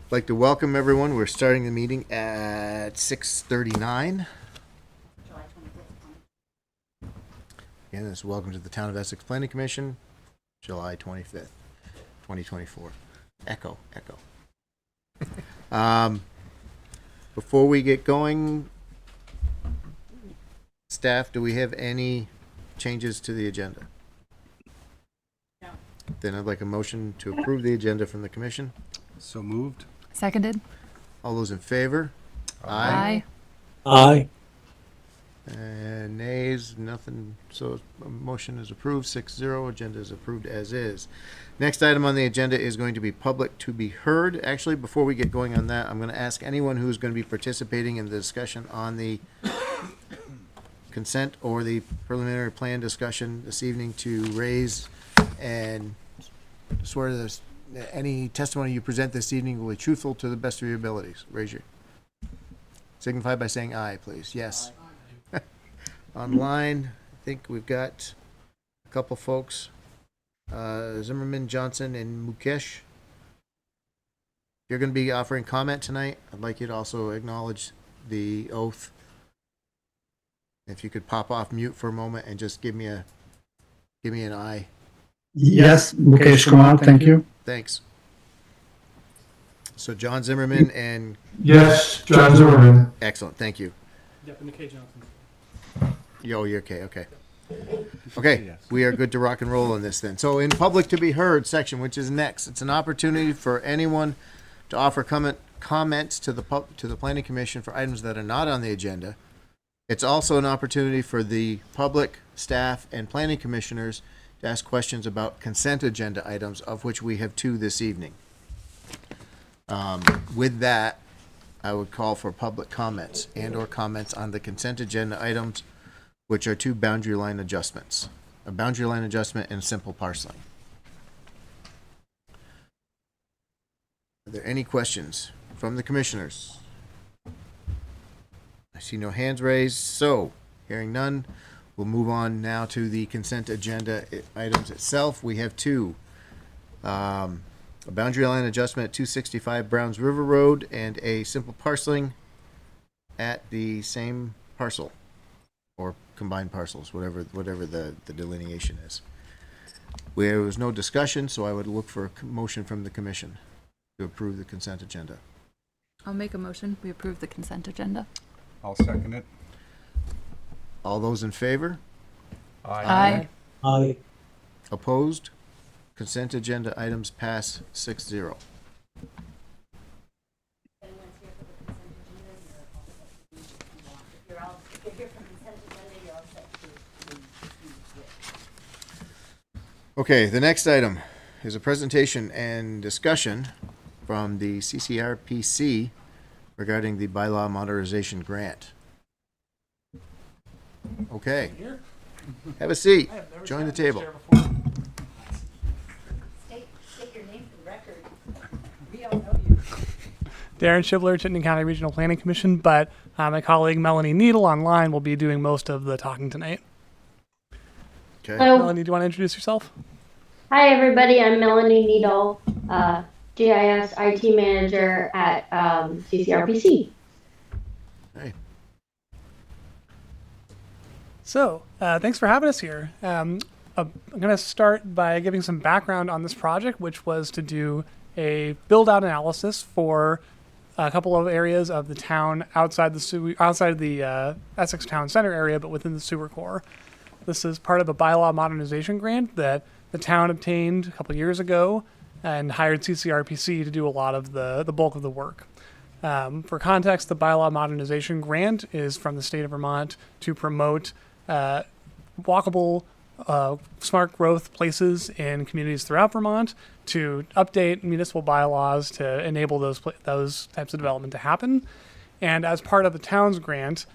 I'd like to welcome everyone. We're starting the meeting at 6:39. Again, this is welcome to the Town of Essex Planning Commission, July 25th, 2024. Echo. Before we get going, staff, do we have any changes to the agenda? No. Then I'd like a motion to approve the agenda from the commission. So moved. Seconded. All those in favor? Aye. Aye. And nays, nothing. So a motion is approved, 6-0. Agenda is approved as is. Next item on the agenda is going to be public to be heard. Actually, before we get going on that, I'm going to ask anyone who's going to be participating in the discussion on the consent or the preliminary plan discussion this evening to raise and swear this. Any testimony you present this evening will be truthful to the best of your abilities. Raise your. Signify by saying aye, please. Yes. Aye. Online, I think we've got a couple folks. Zimmerman, Johnson, and Mukesh. You're going to be offering comment tonight. I'd like you to also acknowledge the oath. If you could pop off mute for a moment and just give me an aye. Yes, Mukesh Kumar, thank you. Thanks. So John Zimmerman and Yes, John Zimmerman. excellent. Thank you. Yep, and the K Johnson. Yo, you're okay. Okay, we are good to rock and roll on this then. So in public to be heard section, which is next, it's an opportunity for anyone to offer comments to the planning commission for items that are not on the agenda. It's also an opportunity for the public, staff, and planning commissioners to ask questions about consent agenda items, of which we have 2 this evening. With that, I would call for public comments and/or comments on the consent agenda items, which are 2 boundary line adjustments, a boundary line adjustment and simple parceling. Are there any questions from the commissioners? I see no hands raised, so hearing none, we'll move on now to the consent agenda items itself. We have 2. A boundary line adjustment at 265 Browns River Road and a simple parceling at the same parcel or combined parcels, whatever the delineation is. There was no discussion, so I would look for a motion from the commission to approve the consent agenda. I'll make a motion. We approve the consent agenda. I'll second it. All those in favor? Aye. Aye. Opposed? Consent agenda items pass 6-0. Okay, the next item is a presentation and discussion from the CCRPC regarding the bylaw modernization grant. Okay, have a seat. Join the table. State your name for the record. We all know you. Darren Shibler, Chittenden County Regional Planning Commission, but my colleague Melanie Needle online will be doing most of the talking tonight. Okay. Hello. Melanie, do you want to introduce yourself? Hi, everybody. I'm Melanie Needle, GIS IT manager at CCRPC. Hey. So, thanks for having us here. I'm going to start by giving some background on this project, which was to do a build-out analysis for a couple of areas of the town outside the Essex Town Center area, but within the sewer core. This is part of a bylaw modernization grant that the town obtained a couple years ago and hired CCRPC to do a lot of the bulk of the work. For context, the bylaw modernization grant is from the state of Vermont to promote walkable, smart growth places in communities throughout Vermont, to update municipal bylaws to enable those types of development to happen. And as part of the town's grant,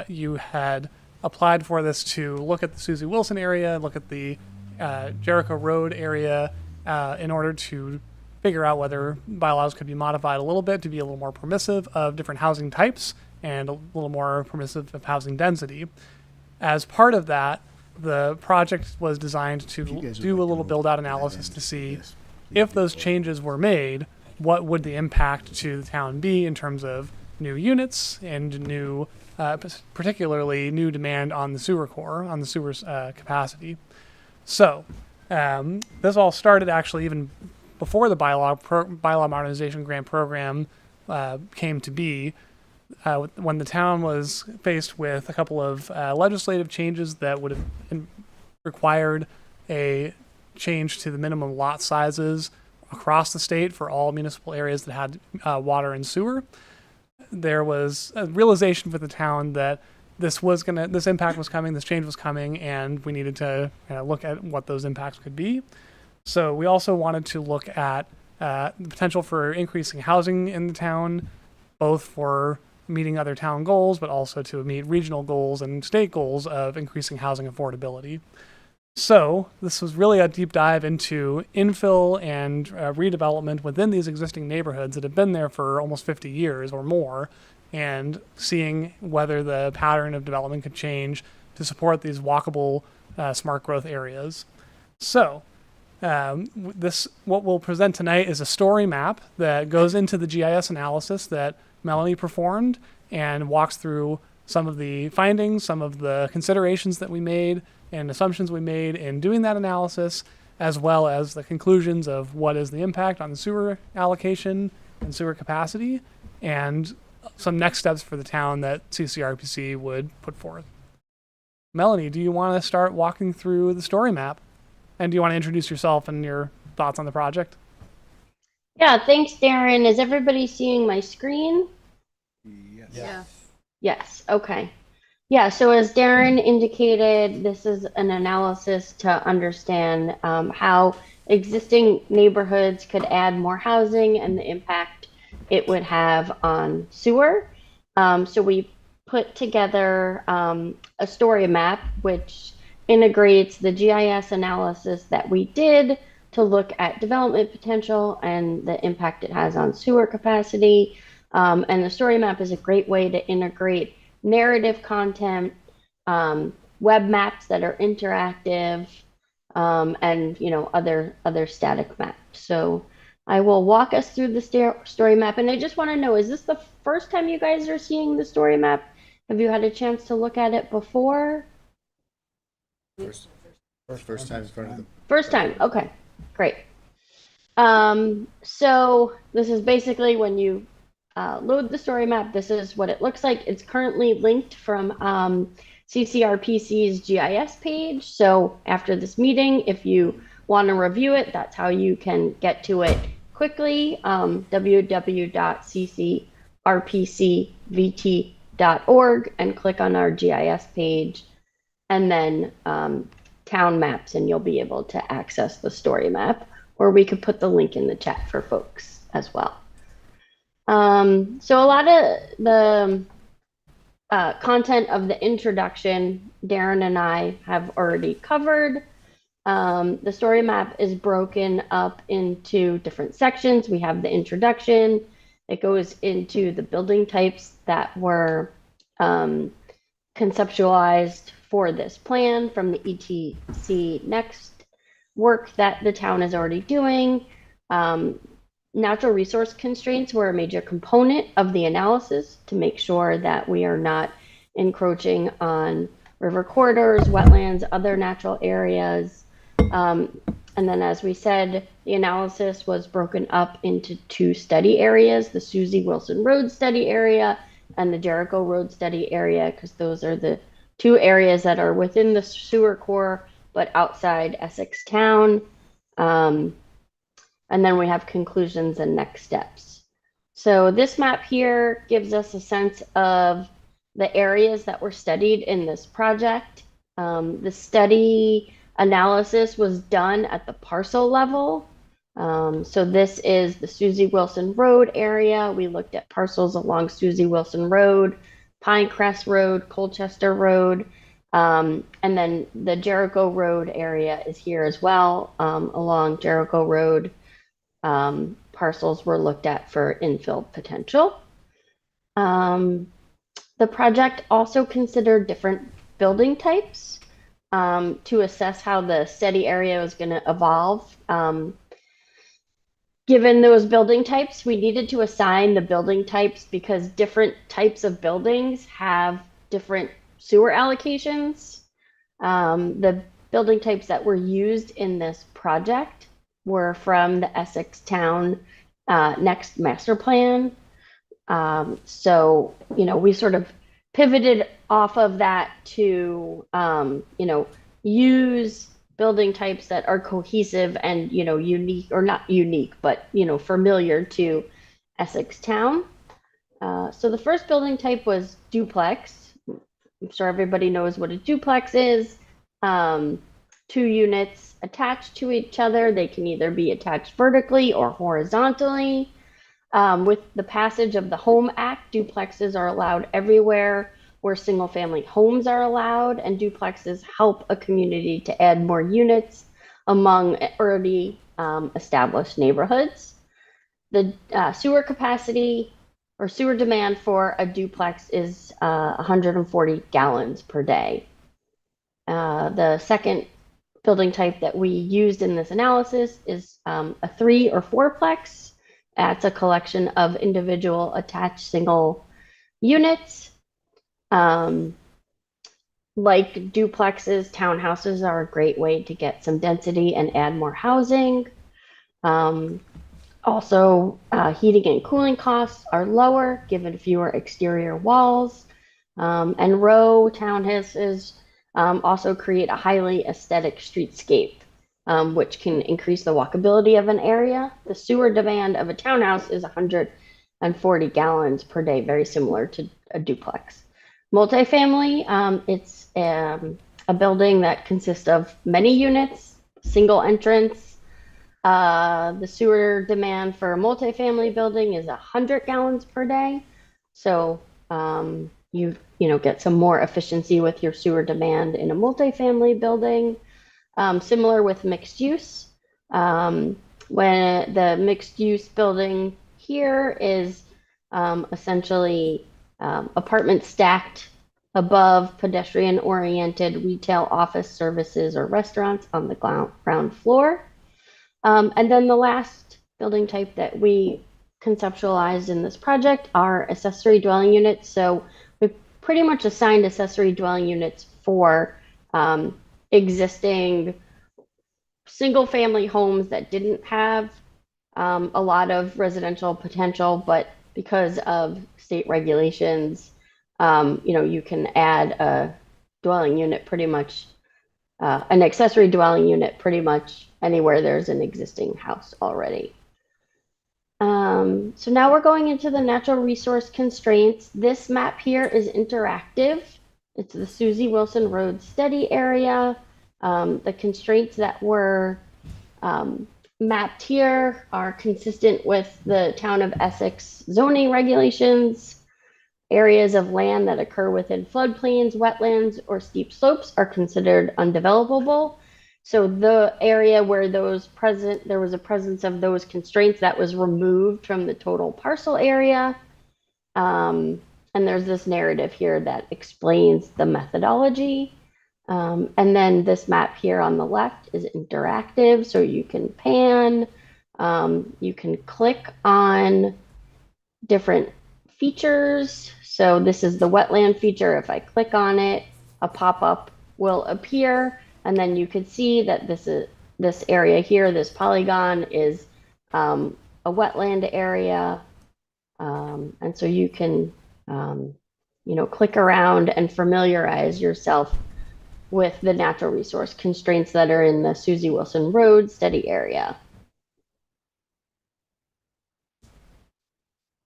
you had applied for this to look at the Susie Wilson area, look at the Jericho Road area, in order to figure out whether bylaws could be modified a little bit to be a little more permissive of different housing types and a little more permissive of housing density. As part of that, the project was designed to do a little build-out analysis to see if those changes were made, what would the impact to the town be in terms of new units and new, particularly new demand on the sewer core, on the sewer's capacity. So this all started actually even before the bylaw modernization grant program came to be, when the town was faced with a couple of legislative changes that would have required a change to the minimum lot sizes across the state for all municipal areas that had water and sewer. There was a realization for the town that this impact was coming, this change was coming, and we needed to look at what those impacts could be. So we also wanted to look at the potential for increasing housing in the town, both for meeting other town goals, but also to meet regional goals and state goals of increasing housing affordability. So this was really a deep dive into infill and redevelopment within these existing neighborhoods that have been there for almost 50 years or more, and seeing whether the pattern of development could change to support these walkable smart growth areas. So what we'll present tonight is a story map that goes into the GIS analysis that Melanie performed and walks through some of the findings, some of the considerations that we made and assumptions we made in doing that analysis, as well as the conclusions of what is the impact on the sewer allocation and sewer capacity, and some next steps for the town that CCRPC would put forth. Melanie, do you want to start walking through the story map? And do you want to introduce yourself and your thoughts on the project? Yeah, thanks, Darren. Is everybody seeing my screen? Yes. Yeah. Yes, okay. Yeah, so as Darren indicated, this is an analysis to understand how existing neighborhoods could add more housing and the impact it would have on sewer. So we put together a story map which integrates the GIS analysis that we did to look at development potential and the impact it has on sewer capacity. And the story map is a great way to integrate narrative content, web maps that are interactive, and other static maps. So I will walk us through the story map. And I just want to know, is this the first time you guys are seeing the story map? Have you had a chance to look at it before? First time in front of them. First time. Okay, great. So this is basically when you load the story map, this is what it looks like. It's currently linked from CCRPC's GIS page. So after this meeting, if you want to review it, that's how you can get to it quickly. www.ccrpcvt.org and click on our GIS page, and then town maps, and you'll be able to access the story map, or we could put the link in the chat for folks as well. So a lot of the content of the introduction, Darren and I have already covered. The story map is broken up into different sections. We have the introduction. It goes into the building types that were conceptualized for this plan from the ETC Next work that the town is already doing. Natural resource constraints were a major component of the analysis to make sure that we are not encroaching on river corridors, wetlands, other natural areas. And then, as we said, the analysis was broken up into two study areas, the Susie Wilson Road study area and the Jericho Road study area, because those are the two areas that are within the sewer core, but outside Essex town. And then we have conclusions and next steps. So this map here gives us a sense of the areas that were studied in this project. The study analysis was done at the parcel level. So this is the Susie Wilson Road area. We looked at parcels along Susie Wilson Road, Pinecrest Road, Colchester Road, and then the Jericho Road area is here as well. Along Jericho Road, parcels were looked at for infill potential. The project also considered different building types to assess how the study area was going to evolve. given those building types, we needed to assign the building types because different types of buildings have different sewer allocations. The building types that were used in this project were from the Essex Town Next Master Plan. So, we sort of pivoted off of that to, use building types that are cohesive and, unique, or not unique, but, familiar to Essex Town. So the first building type was duplex. I'm sure everybody knows what a duplex is. 2 units attached to each other. They can either be attached vertically or horizontally. With the passage of the Home Act, duplexes are allowed everywhere where single family homes are allowed, and duplexes help a community to add more units among already established neighborhoods. The sewer capacity or sewer demand for a duplex is 140 gallons per day. The second building type that we used in this analysis is a 3 or 4plex. That's a collection of individual attached single units. Like duplexes, townhouses are a great way to get some density and add more housing. Also, heating and cooling costs are lower given fewer exterior walls. And row townhouses also create a highly aesthetic streetscape, which can increase the walkability of an area. The sewer demand of a townhouse is 140 gallons per day, very similar to a duplex. Multifamily, it's a building that consists of many units, single entrance. The sewer demand for a multifamily building is 100 gallons per day. So you get some more efficiency with your sewer demand in a multifamily building. Similar with mixed use. When the mixed use building here is essentially apartments stacked above pedestrian oriented retail, office, services, or restaurants on the ground floor. And then the last building type that we conceptualized in this project are accessory dwelling units. So we pretty much assigned accessory dwelling units for existing single family homes that didn't have a lot of residential potential, but because of state regulations, you can add a dwelling unit pretty much, an accessory dwelling unit pretty much anywhere there's an existing house already. So now we're going into the natural resource constraints. This map here is interactive. It's the Susie Wilson Road study area. The constraints that were mapped here are consistent with the town of Essex zoning regulations. Areas of land that occur within floodplains, wetlands, or steep slopes are considered undevelopable. So the area where there was a presence of those constraints that was removed from the total parcel area. And there's this narrative here that explains the methodology. And then this map here on the left is interactive, so you can pan, you can click on different features. So this is the wetland feature. If I click on it, a pop-up will appear, and then you can see that this area here, this polygon, is a wetland area, and so you can click around and familiarize yourself with the natural resource constraints that are in the Susie Wilson Road study area.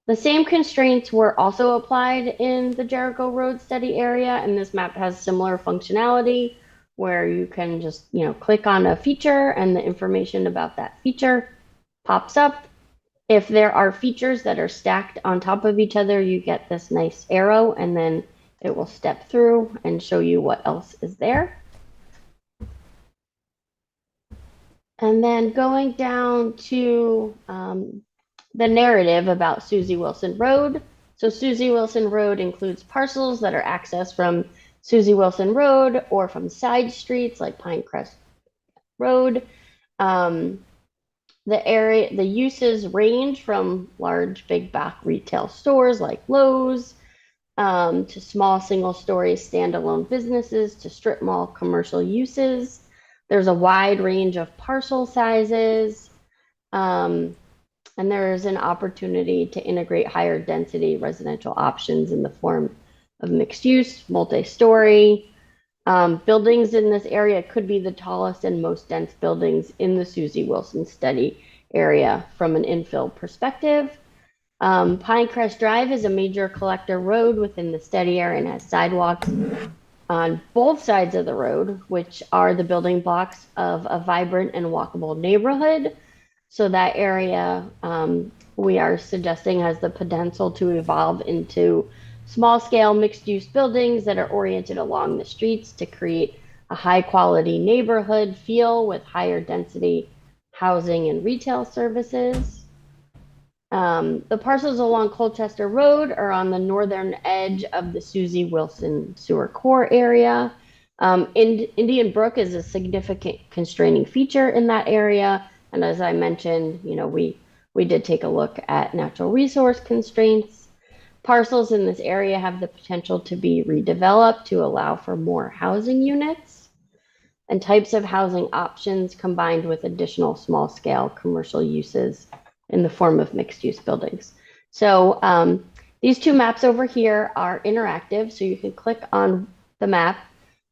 The same constraints were also applied in the Jericho Road study area, and this map has similar functionality where you can just click on a feature and the information about that feature pops up. If there are features that are stacked on top of each other, you get this nice arrow, and then it will step through and show you what else is there. And then going down to the narrative about Susie Wilson Road. So Susie Wilson Road includes parcels that are accessed from Susie Wilson Road or from side streets like Pinecrest Road. The uses range from large big box retail stores like Lowe's, to small single-story standalone businesses, to strip mall commercial uses. There's a wide range of parcel sizes, and there's an opportunity to integrate higher density residential options in the form of mixed use, multi-story. Buildings in this area could be the tallest and most dense buildings in the Susie Wilson study area from an infill perspective. Pinecrest Drive is a major collector road within the study area and has sidewalks on both sides of the road, which are the building blocks of a vibrant and walkable neighborhood. So that area, we are suggesting, has the potential to evolve into small scale mixed use buildings that are oriented along the streets to create a high quality neighborhood feel with higher density housing and retail services. The parcels along Colchester Road are on the northern edge of the Susie Wilson Sewer Core area. Indian Brook is a significant constraining feature in that area. And as I mentioned, we did take a look at natural resource constraints. Parcels in this area have the potential to be redeveloped to allow for more housing units and types of housing options combined with additional small scale commercial uses in the form of mixed use buildings. So these two maps over here are interactive, so you can click on the map.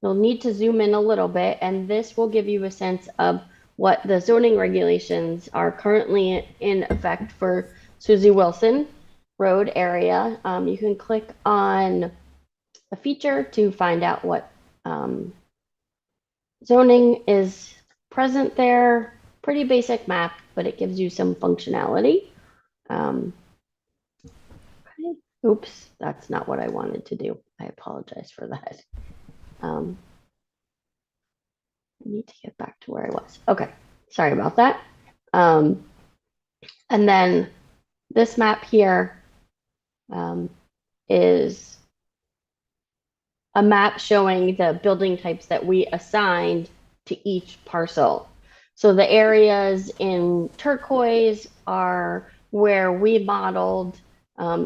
You'll need to zoom in a little bit, and this will give you a sense of what the zoning regulations are currently in effect for Susie Wilson Road area. You can click on a feature to find out what zoning is present there. Pretty basic map, but it gives you some functionality. Okay. Oops, that's not what I wanted to do. I apologize for that. I need to get back to where I was. Okay, sorry about that. And then this map here is a map showing the building types that we assigned to each parcel. So the areas in turquoise are where we modeled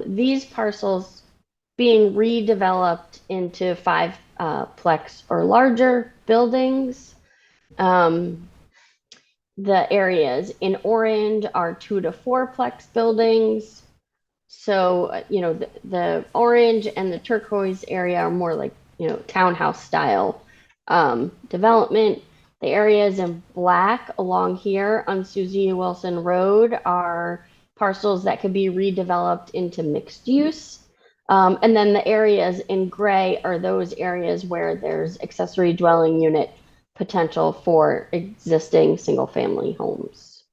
these parcels being redeveloped into 5-plex or larger buildings. The areas in orange are 2 to 4-plex buildings. So, the orange and the turquoise area are more like, townhouse style development. The areas in black along here on Susie Wilson Road are parcels that could be redeveloped into mixed use. And then the areas in gray are those areas where there's accessory dwelling unit potential for existing single family homes.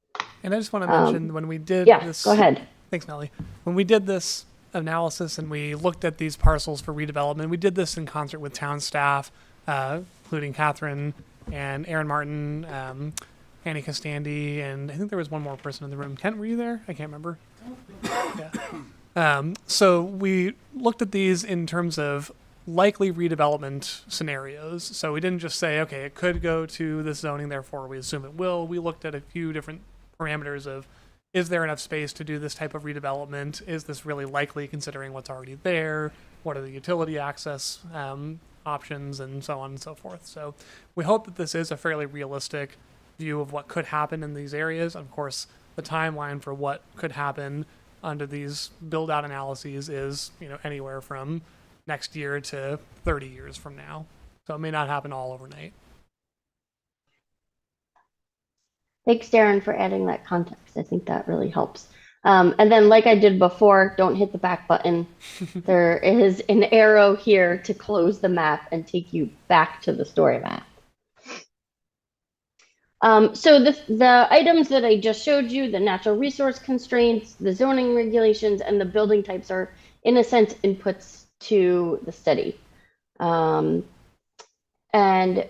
And I just want to mention when we did this. Go ahead. Thanks, Melly. When we did this analysis and we looked at these parcels for redevelopment, we did this in concert with town staff, including Catherine and Aaron Martin, Annie Costandi, and I think there was one more person in the room. Kent, were you there? I can't remember. Yeah. So we looked at these in terms of likely redevelopment scenarios. So we didn't just say, okay, it could go to this zoning, therefore we assume it will. We looked at a few different parameters of, is there enough space to do this type of redevelopment? Is this really likely considering what's already there? What are the utility access options, and so on and so forth. So we hope that this is a fairly realistic view of what could happen in these areas. Of course, the timeline for what could happen under these build out analyses is, anywhere from next year to 30 years from now. So it may not happen all overnight. Thanks, Darren, for adding that context. I think that really helps. And then, like I did before, don't hit the back button. There is an arrow here to close the map and take you back to the story map. So the items that I just showed you, the natural resource constraints, the zoning regulations, and the building types are, in a sense, inputs to the study. And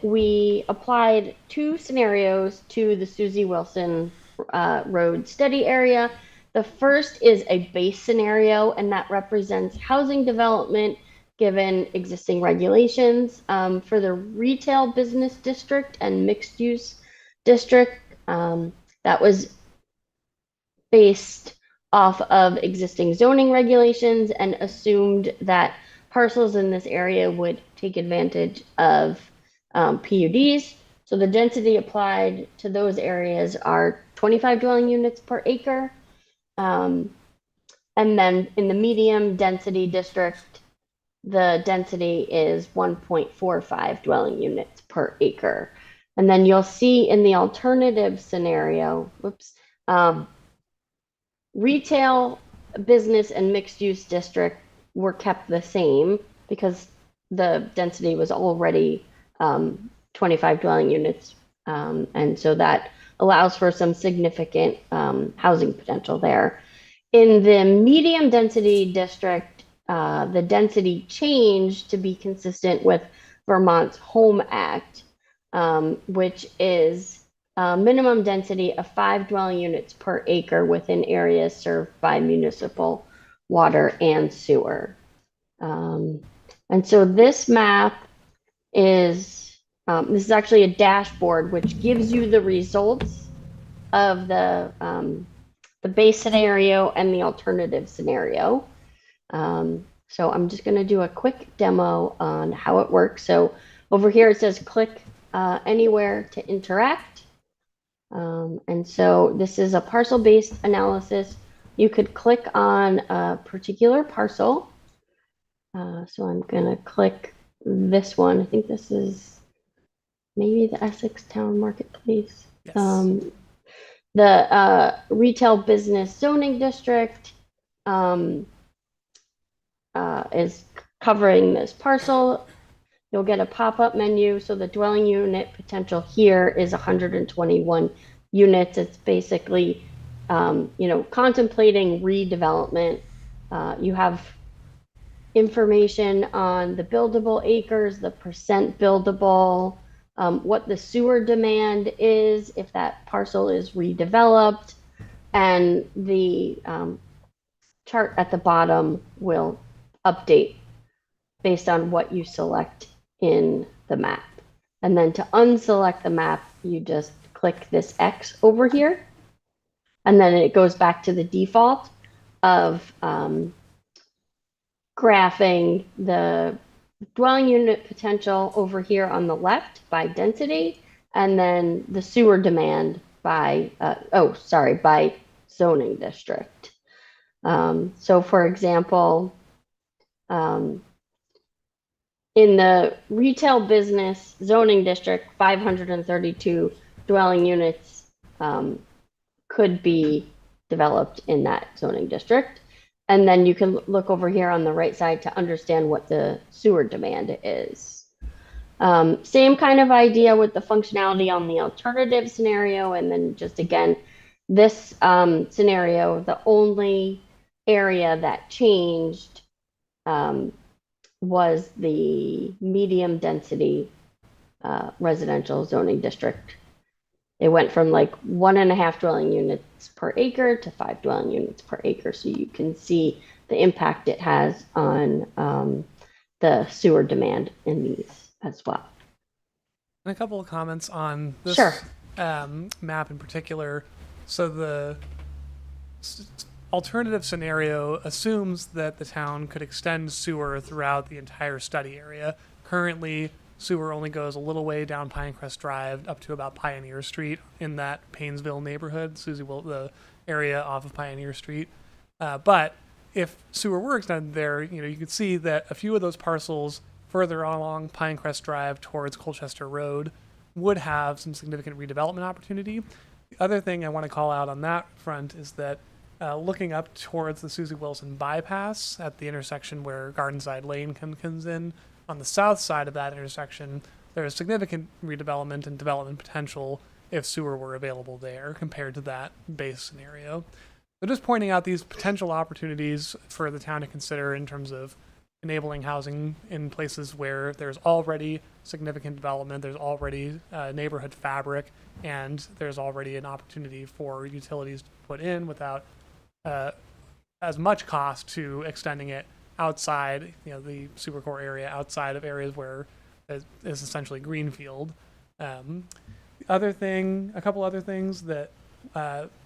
we applied 2 scenarios to the Susie Wilson Road study area. The first is a base scenario, and that represents housing development given existing regulations for the retail business district and mixed use district. That was based off of existing zoning regulations and assumed that parcels in this area would take advantage of PUDs. So the density applied to those areas are 25 dwelling units per acre. And then in the medium density district, the density is 1.45 dwelling units per acre. And then you'll see in the alternative scenario, retail, business, and mixed use district were kept the same because the density was already 25 dwelling units. And so that allows for some significant housing potential there. In the medium density district, the density changed to be consistent with Vermont's Home Act, which is a minimum density of 5 dwelling units per acre within areas served by municipal water and sewer. And so this map is, this is actually a dashboard which gives you the results of the base scenario and the alternative scenario. So I'm just going to do a quick demo on how it works. So over here it says click anywhere to interact. And so this is a parcel-based analysis. You could click on a particular parcel. So I'm going to click this one. I think this is maybe the Essex Town Marketplace. Yes. The retail business zoning district is covering this parcel. You'll get a pop-up menu. So the dwelling unit potential here is 121 units. It's basically, contemplating redevelopment. You have information on the buildable acres, the percent buildable, what the sewer demand is if that parcel is redeveloped, and the chart at the bottom will update based on what you select in the map. And then to unselect the map, you just click this X over here, and then it goes back to the default of graphing the dwelling unit potential over here on the left by density, and then the sewer demand by, by zoning district. So for example, in the retail business zoning district, 532 dwelling units could be developed in that zoning district. And then you can look over here on the right side to understand what the sewer demand is. Same kind of idea with the functionality on the alternative scenario. And then just again, this scenario, the only area that changed was the medium density residential zoning district. It went from like 1.5 dwelling units per acre to 5 dwelling units per acre. So you can see the impact it has on the sewer demand in these as well. And a couple of comments on this Sure. Map in particular. So the alternative scenario assumes that the town could extend sewer throughout the entire study area. Currently, sewer only goes a little way down Pinecrest Drive up to about Pioneer Street in that Paynesville neighborhood, the area off of Pioneer Street. But if sewer were extended there, you could see that a few of those parcels further along Pinecrest Drive towards Colchester Road would have some significant redevelopment opportunity. The other thing I want to call out on that front is that looking up towards the Susie Wilson bypass at the intersection where Gardenside Lane comes in, on the south side of that intersection, there is significant redevelopment and development potential if sewer were available there compared to that base scenario. So just pointing out these potential opportunities for the town to consider in terms of enabling housing in places where there's already significant development, there's already neighborhood fabric, and there's already an opportunity for utilities to put in without as much cost to extending it outside, the super core area, outside of areas where it is essentially greenfield. A couple other things that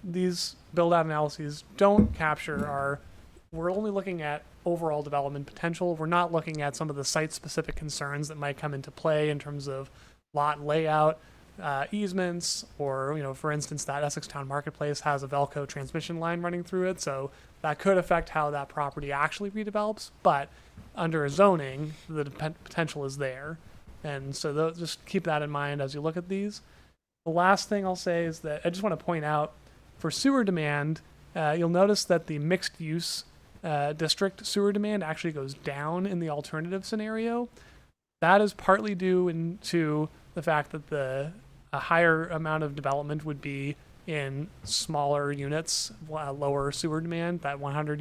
these build-out analyses don't capture we're only looking at overall development potential. We're not looking at some of the site-specific concerns that might come into play in terms of lot layout, easements, or, for instance, that Essex Town Marketplace has a Velco transmission line running through it, so that could affect how that property actually redevelops. But under zoning, the potential is there. And so just keep that in mind as you look at these. The last thing I'll say is that I just want to point out for sewer demand, you'll notice that the mixed use district sewer demand actually goes down in the alternative scenario. That is partly due to the fact that a higher amount of development would be in smaller units, lower sewer demand, that 100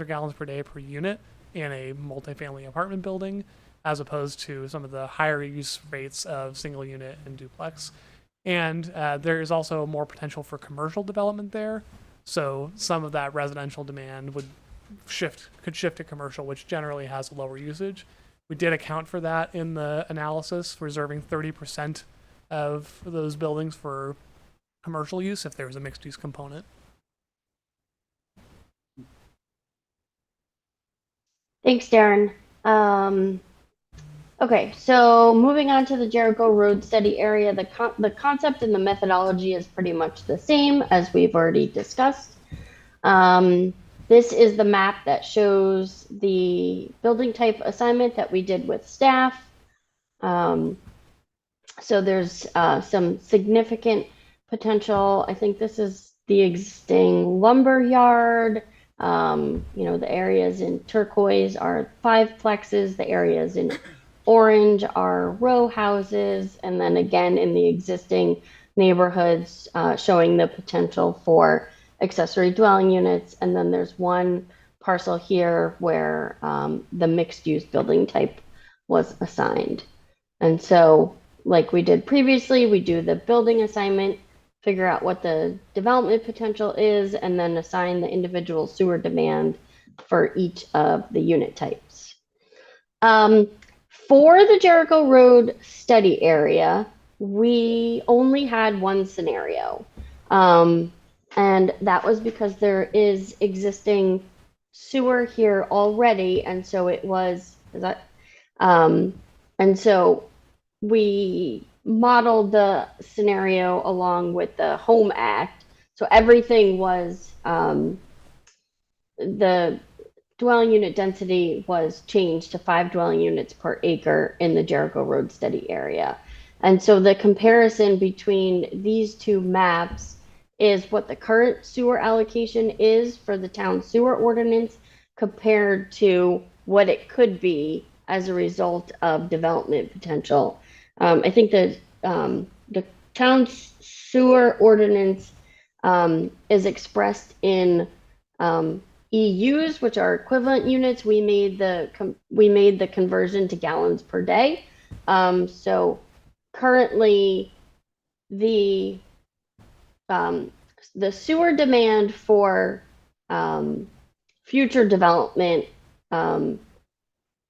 gallons per day per unit in a multifamily apartment building, as opposed to some of the higher use rates of single unit and duplex. And there is also more potential for commercial development there. So some of that residential demand could shift to commercial, which generally has a lower usage. We did account for that in the analysis, reserving 30% of those buildings for commercial use if there was a mixed use component. Thanks, Darren. Okay, so moving on to the Jericho Road study area, the concept and the methodology is pretty much the same as we've already discussed. This is the map that shows the building type assignment that we did with staff. So there's some significant potential. I think this is the existing lumber yard. The areas in turquoise are 5 plexes. The areas in orange are row houses. And then again, in the existing neighborhoods, showing the potential for accessory dwelling units. And then there's one parcel here where the mixed use building type was assigned. And so, like we did previously, we do the building assignment, figure out what the development potential is, and then assign the individual sewer demand for each of the unit types. For the Jericho Road study area, we only had one scenario. And that was because there is existing sewer here already. And so and so we modeled the scenario along with the Home Act. So everything was, the dwelling unit density was changed to 5 dwelling units per acre in the Jericho Road study area. And so the comparison between these two maps is what the current sewer allocation is for the town sewer ordinance compared to what it could be as a result of development potential. I think that the town sewer ordinance is expressed in EUs, which are equivalent units. We made the conversion to gallons per day. So currently, the sewer demand for future development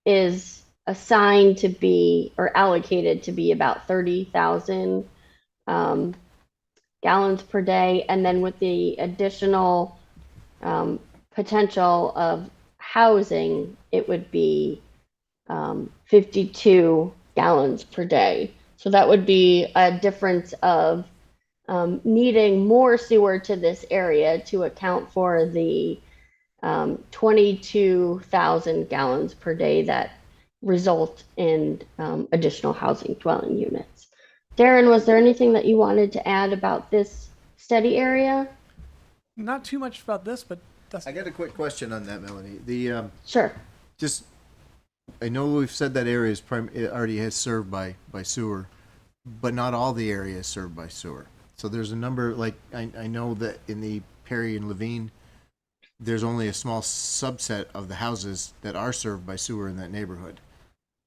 is assigned to be, or allocated to be, about 30,000 gallons per day. And then with the additional potential of housing, it would be 52 gallons per day. So that would be a difference of needing more sewer to this area to account for the 22,000 gallons per day that result in additional housing dwelling units. Darren, was there anything that you wanted to add about this study area? Not too much about this, but I got a quick question on that, Melanie. Sure. I know we've said that area is it already is served by sewer, but not all the area is served by sewer. So there's a number, like I know that in the Perry and Levine, there's only a small subset of the houses that are served by sewer in that neighborhood.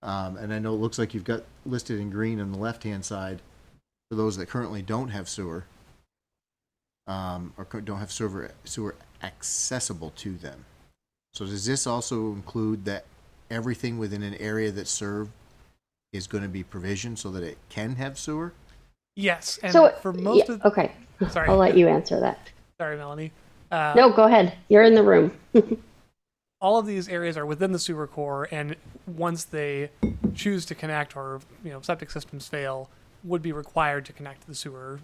And I know it looks like you've got listed in green on the left-hand side for those that currently don't have sewer, or don't have sewer accessible to them. So does this also include that everything within an area that's served is going to be provisioned so that it can have sewer? yes. And So for most of okay. Sorry. I'll let you answer that. Sorry, Melanie. No, go ahead. You're in the room. All of these areas are within the sewer core, and once they choose to connect or septic systems fail, would be required to connect to the sewer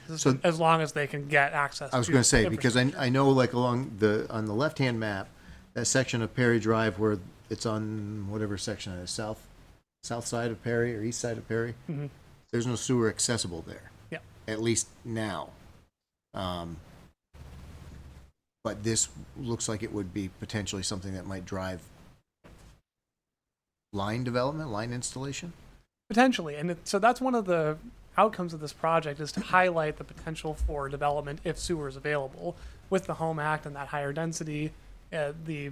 system as long as they can get access. I was going to say, because I know like on the left-hand map, that section of Perry Drive where it's on whatever section it is, south side of Perry or east side of Perry, there's no sewer accessible there. Yeah. At least now. But this looks like it would be potentially something that might drive line development, line installation. Potentially, and so that's one of the outcomes of this project is to highlight the potential for development if sewer is available. With the Home Act and that higher density, the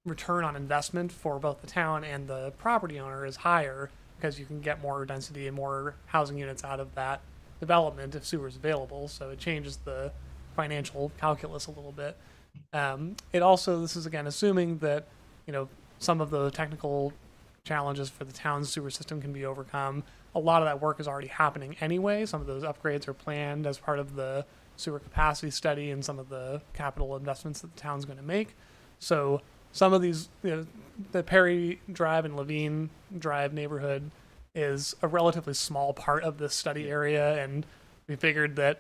return on investment for both the town and the property owner is higher because you can get more density and more housing units out of that development if sewer is available. So it changes the financial calculus a little bit. It also, this is again assuming that some of the technical challenges for the town's sewer system can be overcome. A lot of that work is already happening anyway. Some of those upgrades are planned as part of the sewer capacity study and some of the capital investments that the town's going to make. So some of these, the Perry Drive and Levine Drive neighborhood is a relatively small part of this study area, and we figured that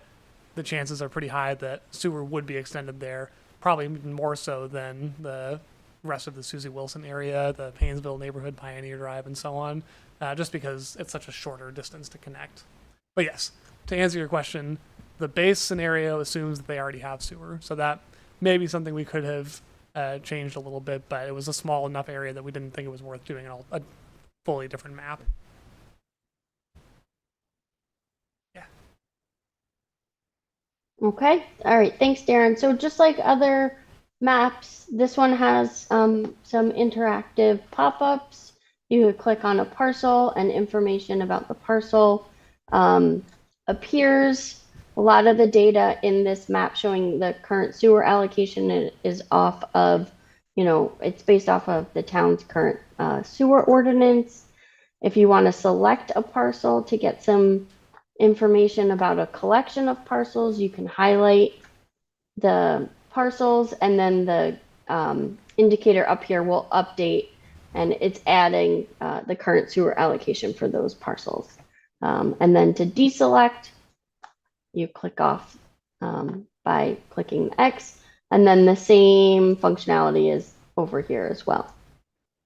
the chances are pretty high that sewer would be extended there, probably even more so than the rest of the Susie Wilson area, the Painesville neighborhood, Pioneer Drive, and so on, just because it's such a shorter distance to connect. But yes, to answer your question, the base scenario assumes that they already have sewer, so that may be something we could have changed a little bit, but it was a small enough area that we didn't think it was worth doing a fully different map. Yeah. Okay. All right. Thanks, Darren. So just like other maps, this one has some interactive pop-ups. You would click on a parcel and information about the parcel appears. A lot of the data in this map showing the current sewer allocation is off of, it's based off of the town's current sewer ordinance. If you want to select a parcel to get some information about a collection of parcels, you can highlight the parcels, and then the indicator up here will update, and it's adding the current sewer allocation for those parcels. And then to deselect, you click off by clicking the X, and then the same functionality is over here as well.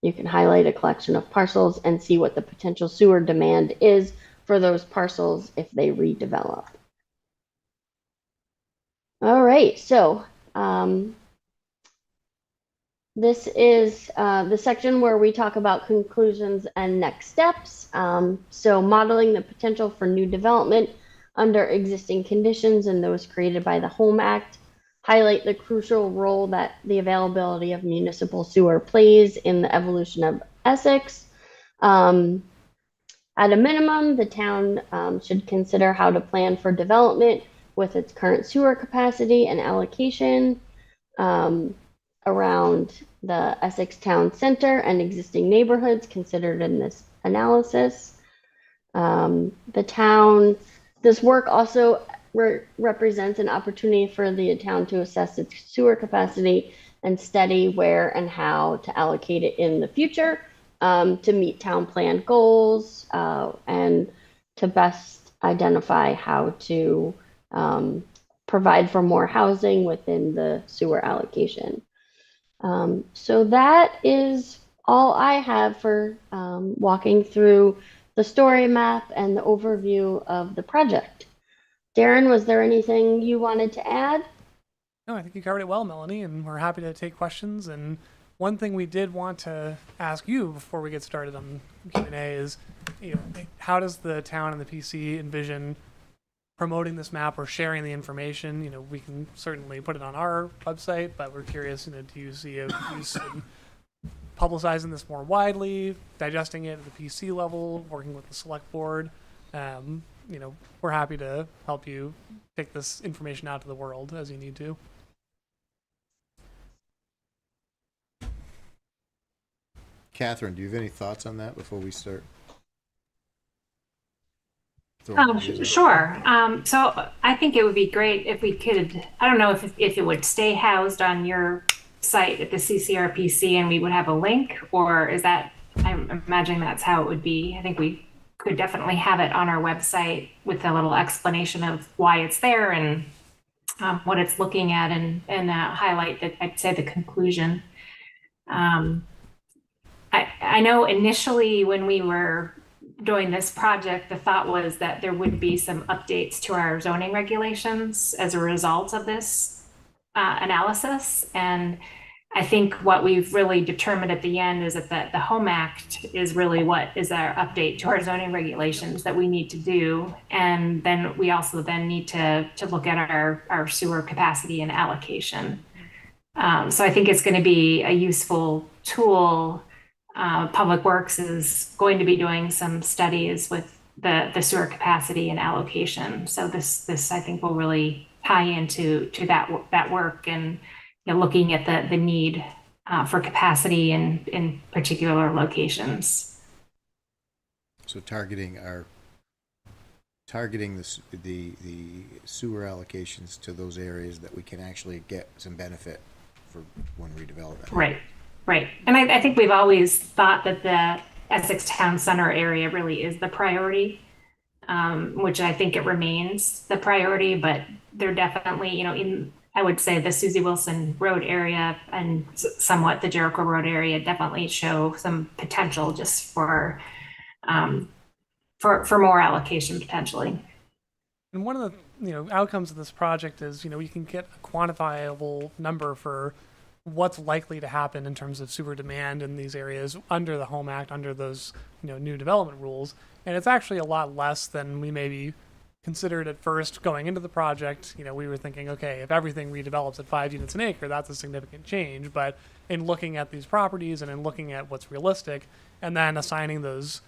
You can highlight a collection of parcels and see what the potential sewer demand is for those parcels if they redevelop. All right, so this is the section where we talk about conclusions and next steps. So modeling the potential for new development under existing conditions and those created by the Home Act, highlight the crucial role that the availability of municipal sewer plays in the evolution of Essex. At a minimum, the town should consider how to plan for development with its current sewer capacity and allocation around the Essex town center and existing neighborhoods considered in this analysis. This work also represents an opportunity for the town to assess its sewer capacity and study where and how to allocate it in the future to meet town plan goals and to best identify how to provide for more housing within the sewer allocation. So that is all I have for walking through the story map and the overview of the project. Darren, was there anything you wanted to add? No, I think you covered it well, Melanie, and we're happy to take questions. And one thing we did want to ask you before we get started on Q&A is, how does the town and the PC envision promoting this map or sharing the information? We can certainly put it on our website, but we're curious, do you see a use in publicizing this more widely, digesting it at the PC level, working with the select board? We're happy to help you take this information out to the world as you need to. Catherine, do you have any thoughts on that before we start? Sure. So I think it would be great if we could, I don't know if it would stay housed on your site at the CCRPC and we would have a link, or is that, I'm imagining that's how it would be. I think we could definitely have it on our website with a little explanation of why it's there and what it's looking at, and highlight that, I'd say, the conclusion. I know initially when we were doing this project, the thought was that there would be some updates to our zoning regulations as a result of this analysis. And I think what we've really determined at the end is that the Home Act is really what is our update to our zoning regulations that we need to do. And then we also then need to look at our sewer capacity and allocation. So I think it's going to be a useful tool. Public Works is going to be doing some studies with the sewer capacity and allocation. So this I think will really tie into that work, and looking at the need for capacity in particular locations. So targeting the sewer allocations to those areas that we can actually get some benefit for when redevelopment. Right. And I think we've always thought that the Essex Town Center area really is the priority, which I think it remains the priority, but they're definitely, I would say the Susie Wilson Road area and somewhat the Jericho Road area definitely show some potential just for more allocation potentially. And one of the outcomes of this project is you can get a quantifiable number for what's likely to happen in terms of sewer demand in these areas under the Home Act, under those new development rules, and it's actually a lot less than we maybe considered at first going into the project. We were thinking, okay, if everything redevelops at 5 units an acre, that's a significant change. But in looking at these properties and in looking at what's realistic, and then assigning those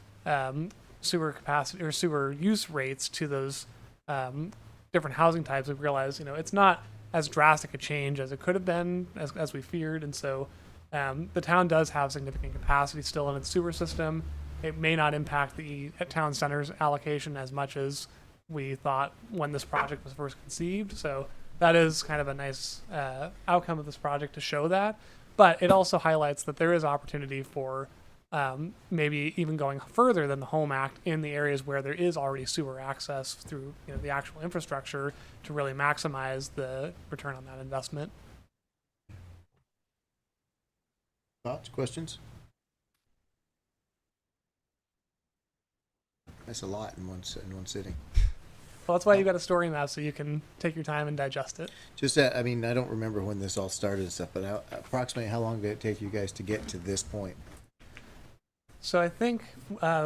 sewer capacity or sewer use rates to those different housing types, we've realized it's not as drastic a change as it could have been, as we feared. And so the town does have significant capacity still in its sewer system. It may not impact the town center's allocation as much as we thought when this project was first conceived. So that is kind of a nice outcome of this project to show that. But it also highlights that there is opportunity for maybe even going further than the Home Act in the areas where there is already sewer access through the actual infrastructure to really maximize the return on that investment. Thoughts, questions? That's a lot in one sitting. Well, that's why you got a story map, so you can take your time and digest it. Just that, I don't remember when this all started and stuff, but approximately how long did it take you guys to get to this point? So I think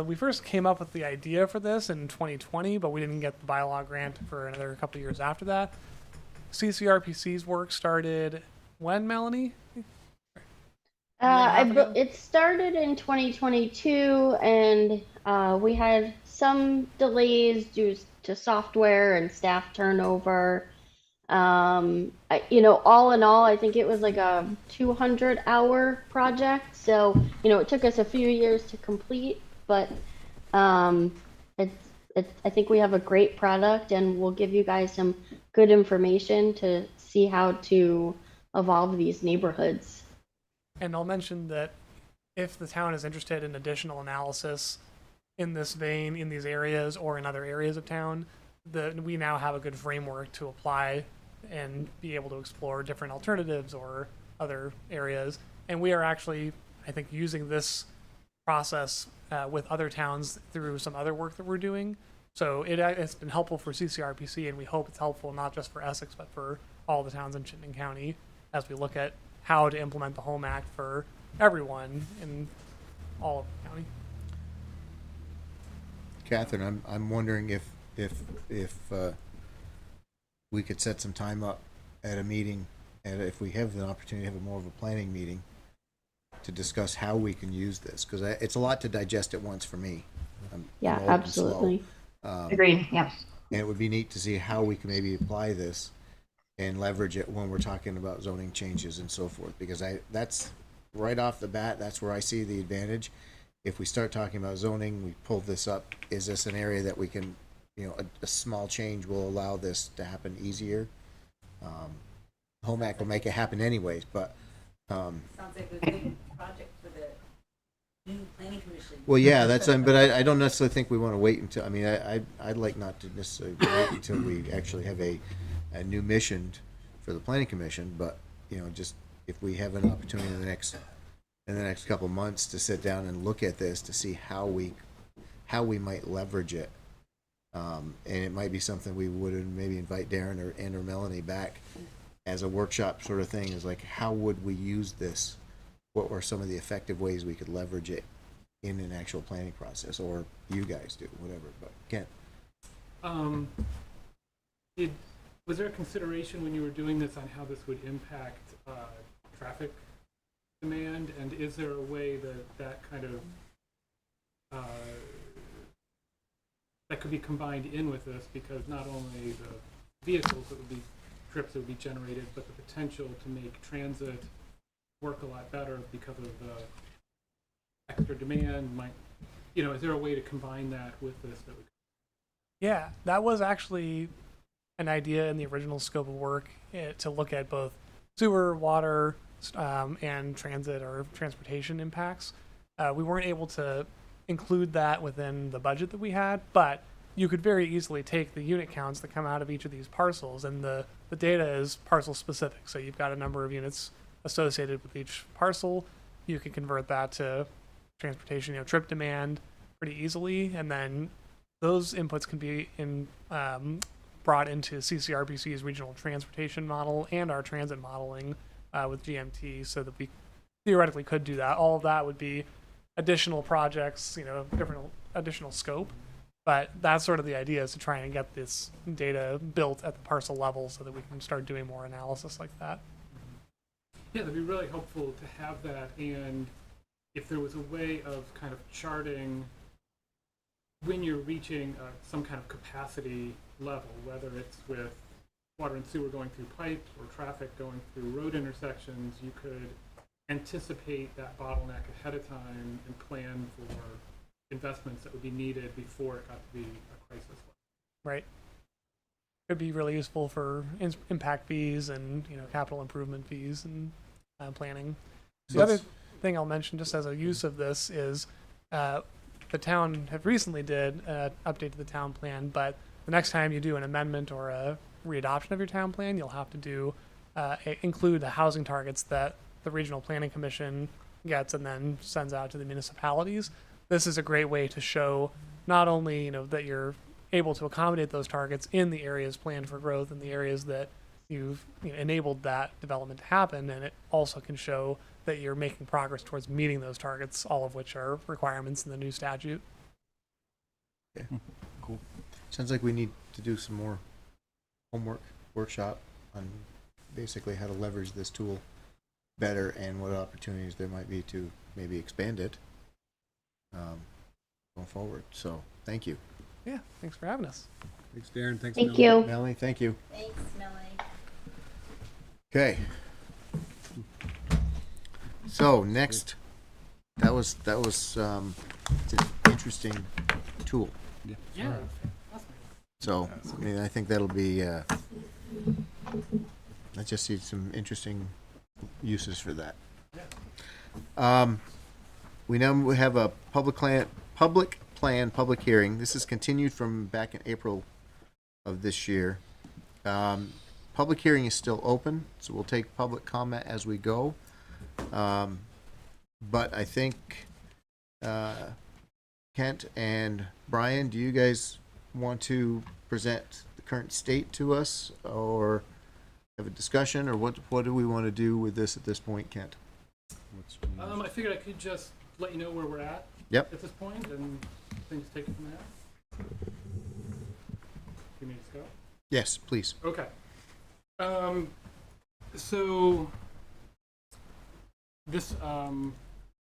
we first came up with the idea for this in 2020, but we didn't get the bylaw grant for another couple of years after that. CCRPC's work started when, Melanie? It started in 2022, and we had some delays due to software and staff turnover. All in all, I think it was like a 200-hour project. So, it took us a few years to complete, but I think we have a great product, and we'll give you guys some good information to see how to evolve these neighborhoods. And I'll mention that if the town is interested in additional analysis in this vein, in these areas or in other areas of town, we now have a good framework to apply and be able to explore different alternatives or other areas. And we are actually, I think, using this process with other towns through some other work that we're doing. So it's been helpful for CCRPC, and we hope it's helpful not just for Essex, but for all the towns in Chittenden County as we look at how to implement the Home Act for everyone in all of the county. Catherine, I'm wondering if we could set some time up at a meeting, and if we have the opportunity to have more of a planning meeting to discuss how we can use this, because it's a lot to digest at once for me. I'm old and Absolutely. slow. Agreed. Yep. And it would be neat to see how we can maybe apply this and leverage it when we're talking about zoning changes and so forth, because that's right off the bat, that's where I see the advantage. If we start talking about zoning, we pull this up, is this an area that we can a small change will allow this to happen easier. Home Act will make it happen anyways, but, Sounds like a big project for the new planning commission. well, yeah, but I don't necessarily think we want to wait until, I mean, I'd like not to necessarily wait until we actually have a new mission for the planning commission, but, just if we have an opportunity in the next couple of months to sit down and look at this to see how we might leverage it. And it might be something we would maybe invite Darren or Melanie back as a workshop sort of thing, is like, how would we use this? What were some of the effective ways we could leverage it in an actual planning process, or you guys do, whatever, but Kent. Was there a consideration when you were doing this on how this would impact traffic demand, and is there a way that kind of that could be combined in with this, because not only the vehicles that would be trips that would be generated, but the potential to make transit work a lot better because of the extra demand might, is there a way to combine that with this that would? Yeah, that was actually an idea in the original scope of work, to look at both sewer, water, and transit or transportation impacts. We weren't able to include that within the budget that we had, but you could very easily take the unit counts that come out of each of these parcels, and the data is parcel specific. So you've got a number of units associated with each parcel. You can convert that to transportation, trip demand pretty easily, and then those inputs can be brought into CCRPC's regional transportation model and our transit modeling with GMT, so that we theoretically could do that. All of that would be additional projects, different additional scope. But that's sort of the idea, is to try and get this data built at the parcel level so that we can start doing more analysis like that. Yeah, that'd be really helpful to have that, and if there was a way of kind of charting when you're reaching some kind of capacity level, whether it's with water and sewer going through pipe or traffic going through road intersections, you could anticipate that bottleneck ahead of time and plan for investments that would be needed before it got to be a crisis. Right. Could be really useful for impact fees and capital improvement fees and planning. The other thing I'll mention, just as a use of this, is the town have recently did an update to the town plan, but the next time you do an amendment or a readoption of your town plan, you'll have to do include the housing targets that the regional planning commission gets and then sends out to the municipalities. This is a great way to show not only that you're able to accommodate those targets in the areas planned for growth and the areas that you've enabled that development to happen, and it also can show that you're making progress towards meeting those targets, all of which are requirements in the new statute. Okay, cool. Sounds like we need to do some more workshop on basically how to leverage this tool better and what opportunities there might be to maybe expand it going forward. So thank you. Yeah, thanks for having us. Thanks, Darren. Thanks, Thank Melanie. you. Melanie, thank you. Thanks, Melanie. Okay. So next, that was it's an interesting tool. Yeah. So I mean, I think that'll be. I just see some interesting uses for that. We now have a public plan hearing. This is continued from back in April of this year. Public hearing is still open, so we'll take public comment as we go. But I think Kent and Brian, do you guys want to present the current state to us, or have a discussion, or what do we want to do with this at this point, Kent? I figured I could just let you know where we're at. Yep. At this point, and things take it from there. You need to go. Yes, please. Okay. So this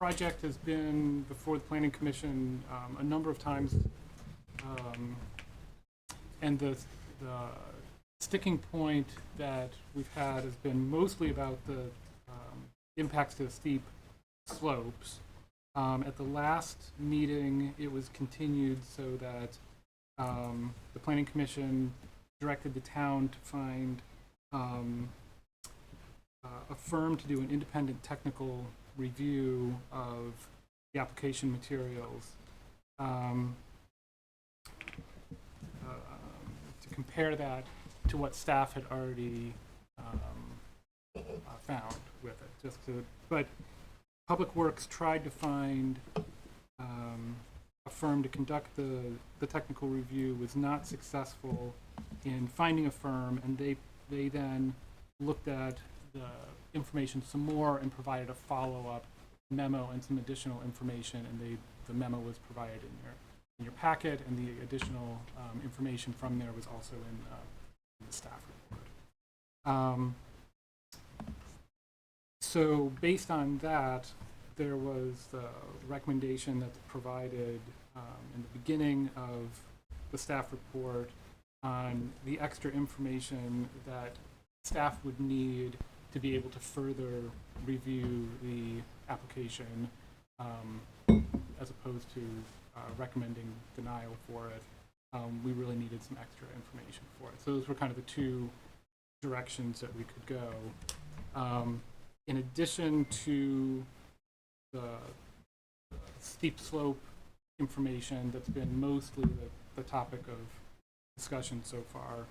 project has been before the Planning Commission a number of times, and the sticking point that we've had has been mostly about the impacts to the steep slopes. At the last meeting, it was continued so that The planning commission directed the town to find a firm to do an independent technical review of the application materials to compare that to what staff had already found with it. But Public Works tried to find a firm to conduct the technical review, was not successful in finding a firm, and they then looked at the information some more and provided a follow-up memo and some additional information, and the memo was provided in your packet, and the additional information from there was also in the staff report. So based on that, there was the recommendation that's provided in the beginning of the staff report on the extra information that staff would need to be able to further review the application as opposed to recommending denial for it. We really needed some extra information for it. So those were kind of the two directions that we could go. In addition to the steep slope information that's been mostly the topic of discussion so far,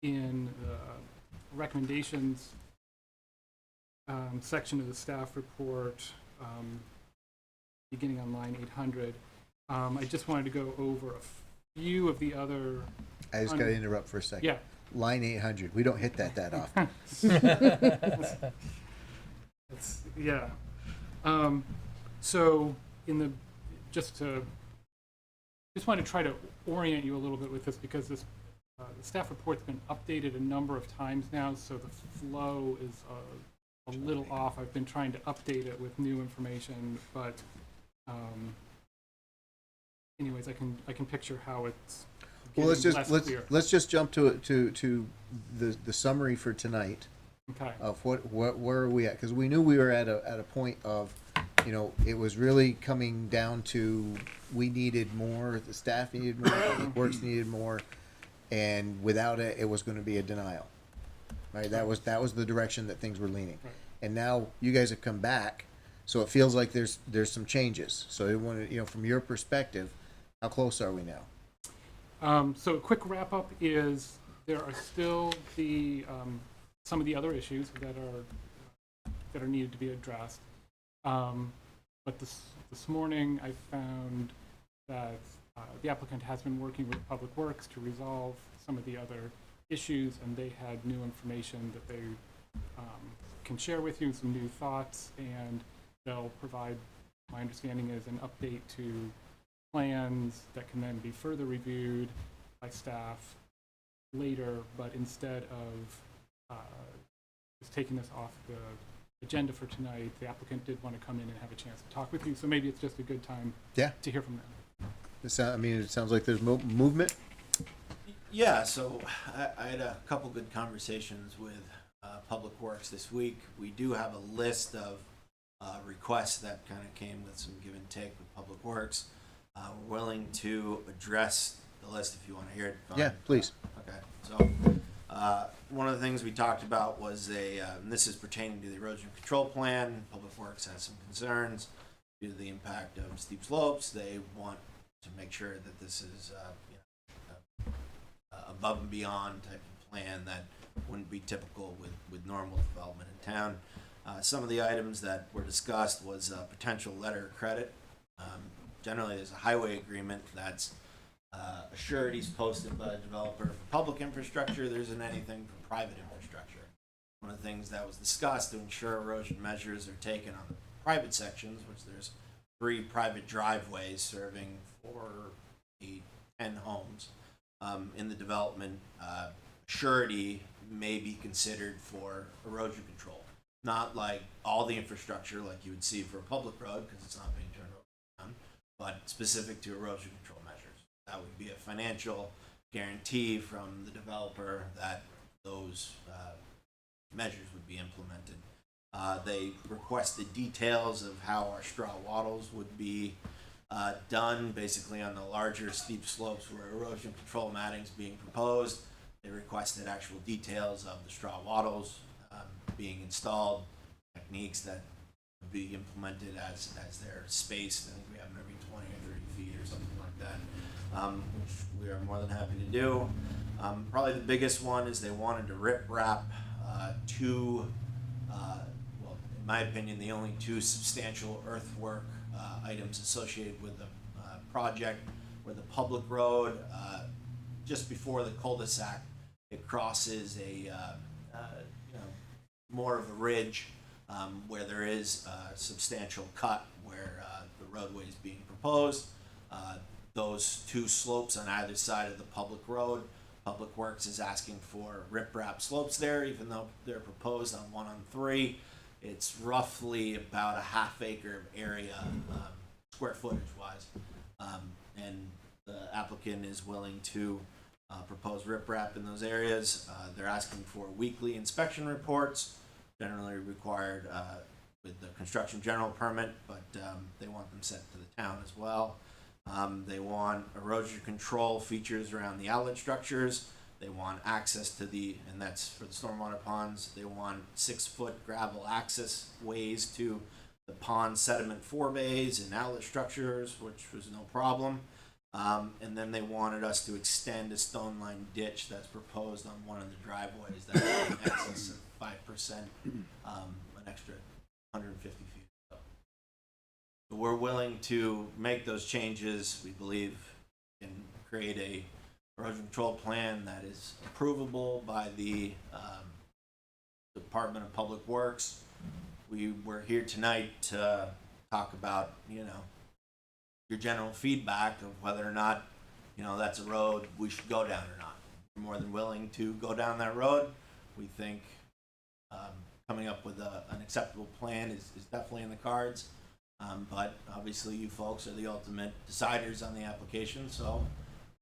in the recommendations section of the staff report, beginning on line 800, I just wanted to go over a few of the other... I just got to interrupt for a second. Yeah. Line 800. We don't hit that often. Yeah. So just want to try to orient you a little bit with this, because this the staff report's been updated a number of times now, so the flow is a little off. I've been trying to update it with new information, but anyways, I can picture how it's Well, clear. let's just jump to the summary for tonight Okay. of where are we at, because we knew we were at a point of, it was really coming down to we needed more, the staff needed more, Public Works needed more, and without it, it was going to be a denial. Right? That was the direction that things were leaning. Right. And now you guys have come back, so it feels like there's some changes. So I want to, from your perspective, how close are we now? So a quick wrap up is there are still some of the other issues that are needed to be addressed. But this morning I found that the applicant has been working with Public Works to resolve some of the other issues, and they had new information that they can share with you, some new thoughts, and they'll provide, my understanding is, an update to plans that can then be further reviewed by staff later, but instead of just taking this off the agenda for tonight, the applicant did want to come in and have a chance to talk with you, so maybe it's just a good time to hear from them. It sounds like there's movement. Yeah, so I had a couple good conversations with Public Works this week. We do have a list of requests that kind of came with some give and take with Public Works. We're willing to address the list if you want to hear it. Fine. Yeah, please. Okay, so one of the things we talked about was and this is pertaining to the erosion control plan. Public Works has some concerns due to the impact of steep slopes. They want to make sure that this is above and beyond type of plan that wouldn't be typical with normal development in town. Some of the items that were discussed was a potential letter of credit. Generally, there's a highway agreement that's a sureties posted by a developer for public infrastructure. There isn't anything for private infrastructure. One of the things that was discussed to ensure erosion measures are taken on the private sections, which there's 3 private driveways serving 10 homes in the development. Surety may be considered for erosion control, not like all the infrastructure like you would see for a public road because it's not being turned over, but specific to erosion control measures. That would be a financial guarantee from the developer that those measures would be implemented. They requested details of how our straw wattles would be done basically on the larger steep slopes where erosion control matting's being proposed. They requested actual details of the straw wattles being installed, techniques that would be implemented as they're spaced. I think we have them every 20 or 30 feet or something like that, which we are more than happy to do. Probably the biggest one is they wanted to rip wrap two, well, in my opinion, the only two substantial earthwork items associated with the project were the public road just before the cul-de-sac. It crosses a more of a ridge where there is a substantial cut where the roadway is being proposed. Those two slopes on either side of the public road, Public Works is asking for riprap slopes there, even though they're proposed on 1 on 3. It's roughly about a half acre area, square footage wise, and the applicant is willing to propose riprap in those areas. They're asking for weekly inspection reports, generally required with the construction general permit, but they want them sent to the town as well. They want erosion control features around the outlet structures. They want access to and that's for the stormwater ponds. They want 6-foot gravel access ways to the pond sediment forebays and outlet structures, which was no problem. And then they wanted us to extend a stone line ditch that's proposed on one of the driveways that's in excess of 5%, an extra 150 feet. So we're willing to make those changes. We believe and create a erosion control plan that is approvable by the Department of Public Works. We're here tonight to talk about, your general feedback of whether or not, that's a road we should go down or not. We're more than willing to go down that road. We think coming up with an acceptable plan is definitely in the cards. But obviously you folks are the ultimate deciders on the application, so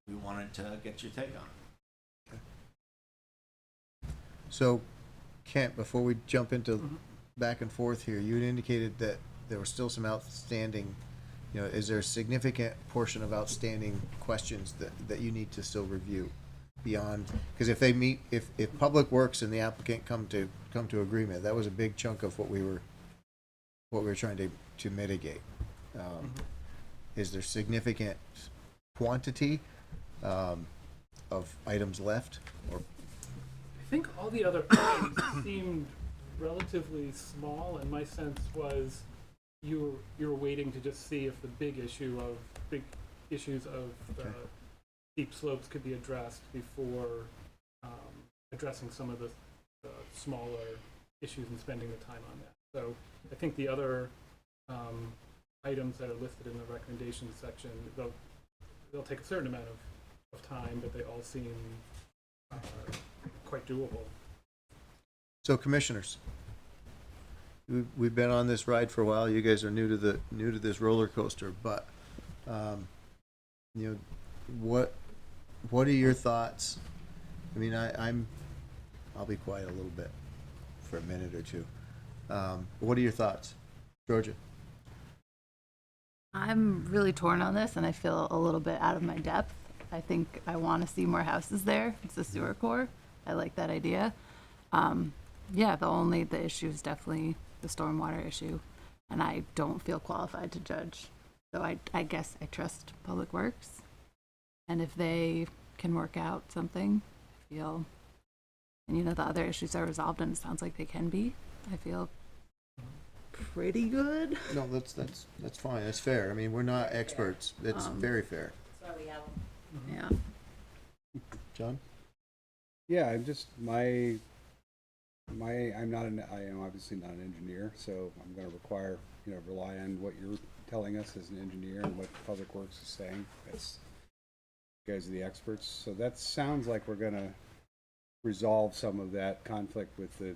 we wanted to get your take on it. So, Kent, before we jump into back and forth here, you had indicated that there was still some outstanding, is there a significant portion of outstanding questions that you need to still review beyond, because if they meet, if Public Works and the applicant come to agreement, that was a big chunk of what we were trying to mitigate. Is there significant quantity of items left, or I think all the other items seemed relatively small, and my sense was you were waiting to just see if the big issues of steep slopes could be addressed before addressing some of the smaller issues and spending the time on that. So I think the other items that are listed in the recommendations section, they'll take a certain amount of time, but they all seem quite doable. so commissioners? We've been on this ride for a while. You guys are new to this roller coaster, but what are your thoughts? I mean, I'll be quiet a little bit for a minute or two. What are your thoughts, Georgia? I'm really torn on this, and I feel a little bit out of my depth. I think I want to see more houses there. It's a sewer core. I like that idea. The issue is definitely the stormwater issue, and I don't feel qualified to judge. So I guess I trust Public Works, and if they can work out something, I feel, and the other issues are resolved, and it sounds like they can be, I feel pretty good. No, that's fine. That's fair. I mean, we're not experts. It's very fair. That's why we have them. Yeah. John? Yeah, I'm just I am obviously not an engineer, so I'm going to require, rely on what you're telling us as an engineer and what Public Works is saying. That's, you guys are the experts. So that sounds like we're going to resolve some of that conflict with the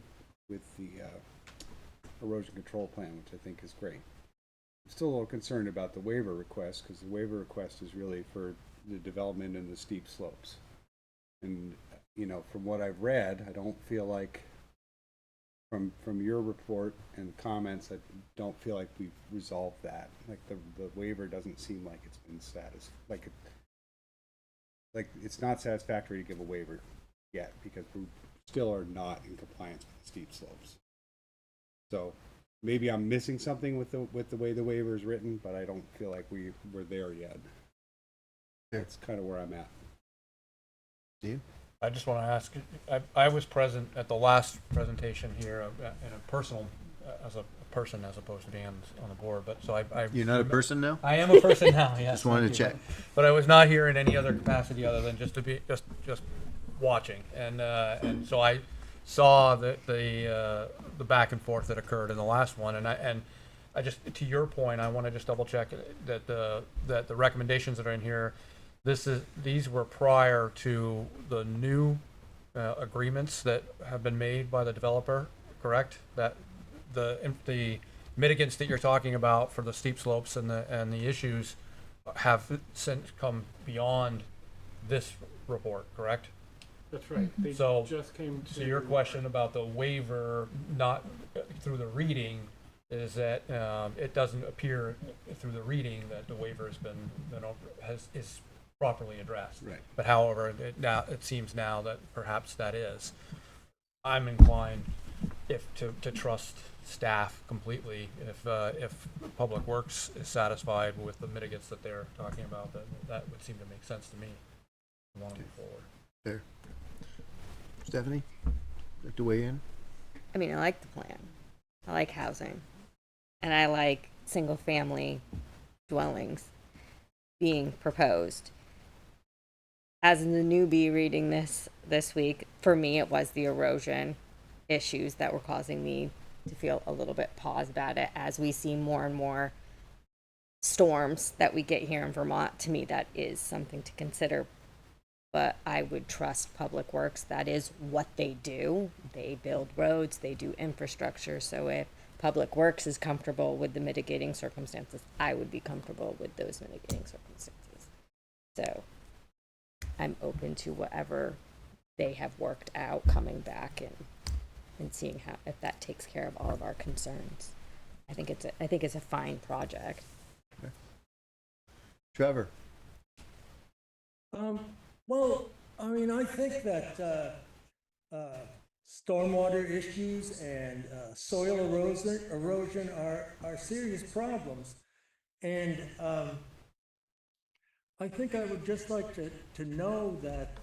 erosion control plan, which I think is great. I'm still a little concerned about the waiver request, because the waiver request is really for the development in the steep slopes. And, from what I've read, I don't feel like from your report and comments, I don't feel like we've resolved that. Like the waiver doesn't seem like it's been like it's not satisfactory to give a waiver yet, because we still are not in compliance with the steep slopes. So maybe I'm missing something with the way the waiver is written, but I don't feel like we're there yet. That's kind of where I'm at. Steve? I just want to ask, I was present at the last presentation here in a personal, as a person as opposed to being on the board, but so I You're not a person now? I am a person now, yes. Just wanted to thank check. you. But I was not here in any other capacity other than just to be, just watching. And so I saw the back and forth that occurred in the last one, and I just, to your point, I want to just double check that the recommendations that are in here, these were prior to the new agreements that have been made by the developer, correct? That the mitigants that you're talking about for the steep slopes and the issues have since come beyond this report, correct? That's right. They So- just came to. So your question about the waiver, not through the reading, is that it doesn't appear through the reading that the waiver has been, is properly addressed. Right. But however, it seems now that perhaps that is. I'm inclined to trust staff completely. If Public Works is satisfied with the mitigants that they're talking about, then that would seem to make sense to me. I want to move forward. Fair. Stephanie? Like to weigh in? I mean, I like the plan. I like housing. And I like single family dwellings being proposed. As the newbie reading this week, for me, it was the erosion issues that were causing me to feel a little bit pause about it. As we see more and more storms that we get here in Vermont, to me, that is something to consider. But I would trust Public Works. That is what they do. They build roads, they do infrastructure. So if Public Works is comfortable with the mitigating circumstances, I would be comfortable with those mitigating circumstances. So I'm open to whatever they have worked out, coming back and seeing how, if that takes care of all of our concerns. I think it's a fine project. Okay. Trevor? Well, I mean, I think that stormwater issues and soil erosion are serious problems. And I think I would just like to know that,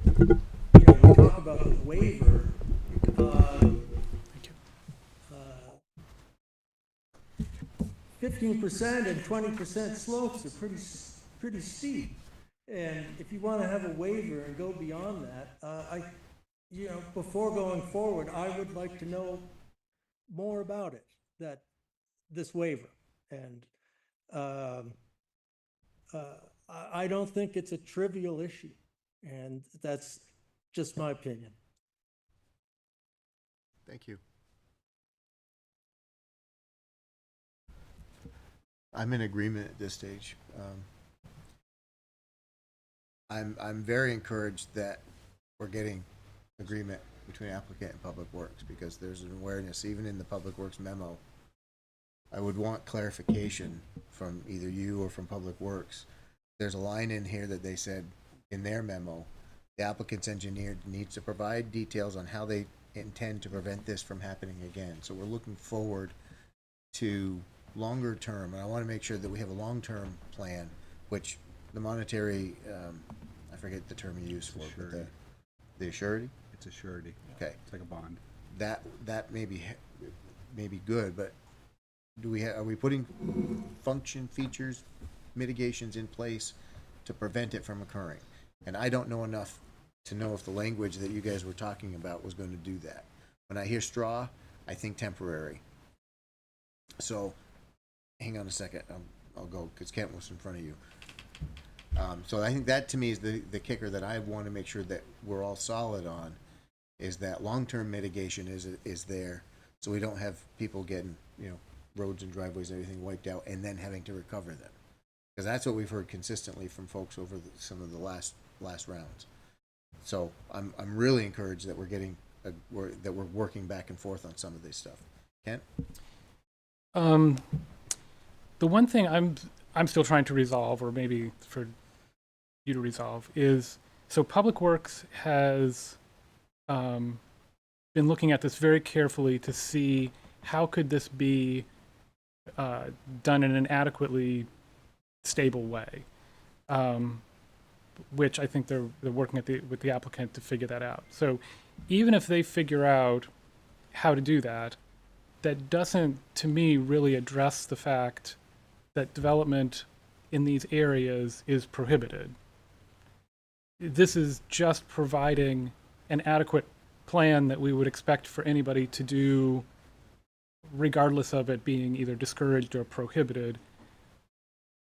we talk about the waiver. 15% and 20% slopes are pretty steep. And if you want to have a waiver and go beyond that, before going forward, I would like to know more about it, this waiver. And I don't think it's a trivial issue, and that's just my opinion. Thank you. I'm in agreement at this stage. I'm very encouraged that we're getting agreement between applicant and Public Works, because there's an awareness, even in the Public Works memo. I would want clarification from either you or from Public Works. There's a line in here that they said in their memo, the applicant's engineer needs to provide details on how they intend to prevent this from happening again. So we're looking forward to longer term, and I want to make sure that we have a long-term plan, which the monetary, I forget the term you use for it, but the surety? It's a surety. Okay. It's like a bond. That may be good, but are we putting function, features, mitigations in place to prevent it from occurring? And I don't know enough to know if the language that you guys were talking about was going to do that. When I hear straw, I think temporary. So, hang on a second. I'll go, because Kent was in front of you. So I think that, to me, is the kicker that I want to make sure that we're all solid on, is that long-term mitigation is there, so we don't have people getting, roads and driveways and everything wiped out and then having to recover them. Because that's what we've heard consistently from folks over some of the last rounds. So I'm really encouraged that we're getting that we're working back and forth on some of this stuff. Kent? The one thing I'm still trying to resolve, or maybe for you to resolve, is so Public Works has been looking at this very carefully to see how could this be done in an adequately stable way, which I think they're working with the applicant to figure that out. So even if they figure out how to do that, that doesn't, to me, really address the fact that development in these areas is prohibited. This is just providing an adequate plan that we would expect for anybody to do, regardless of it being either discouraged or prohibited.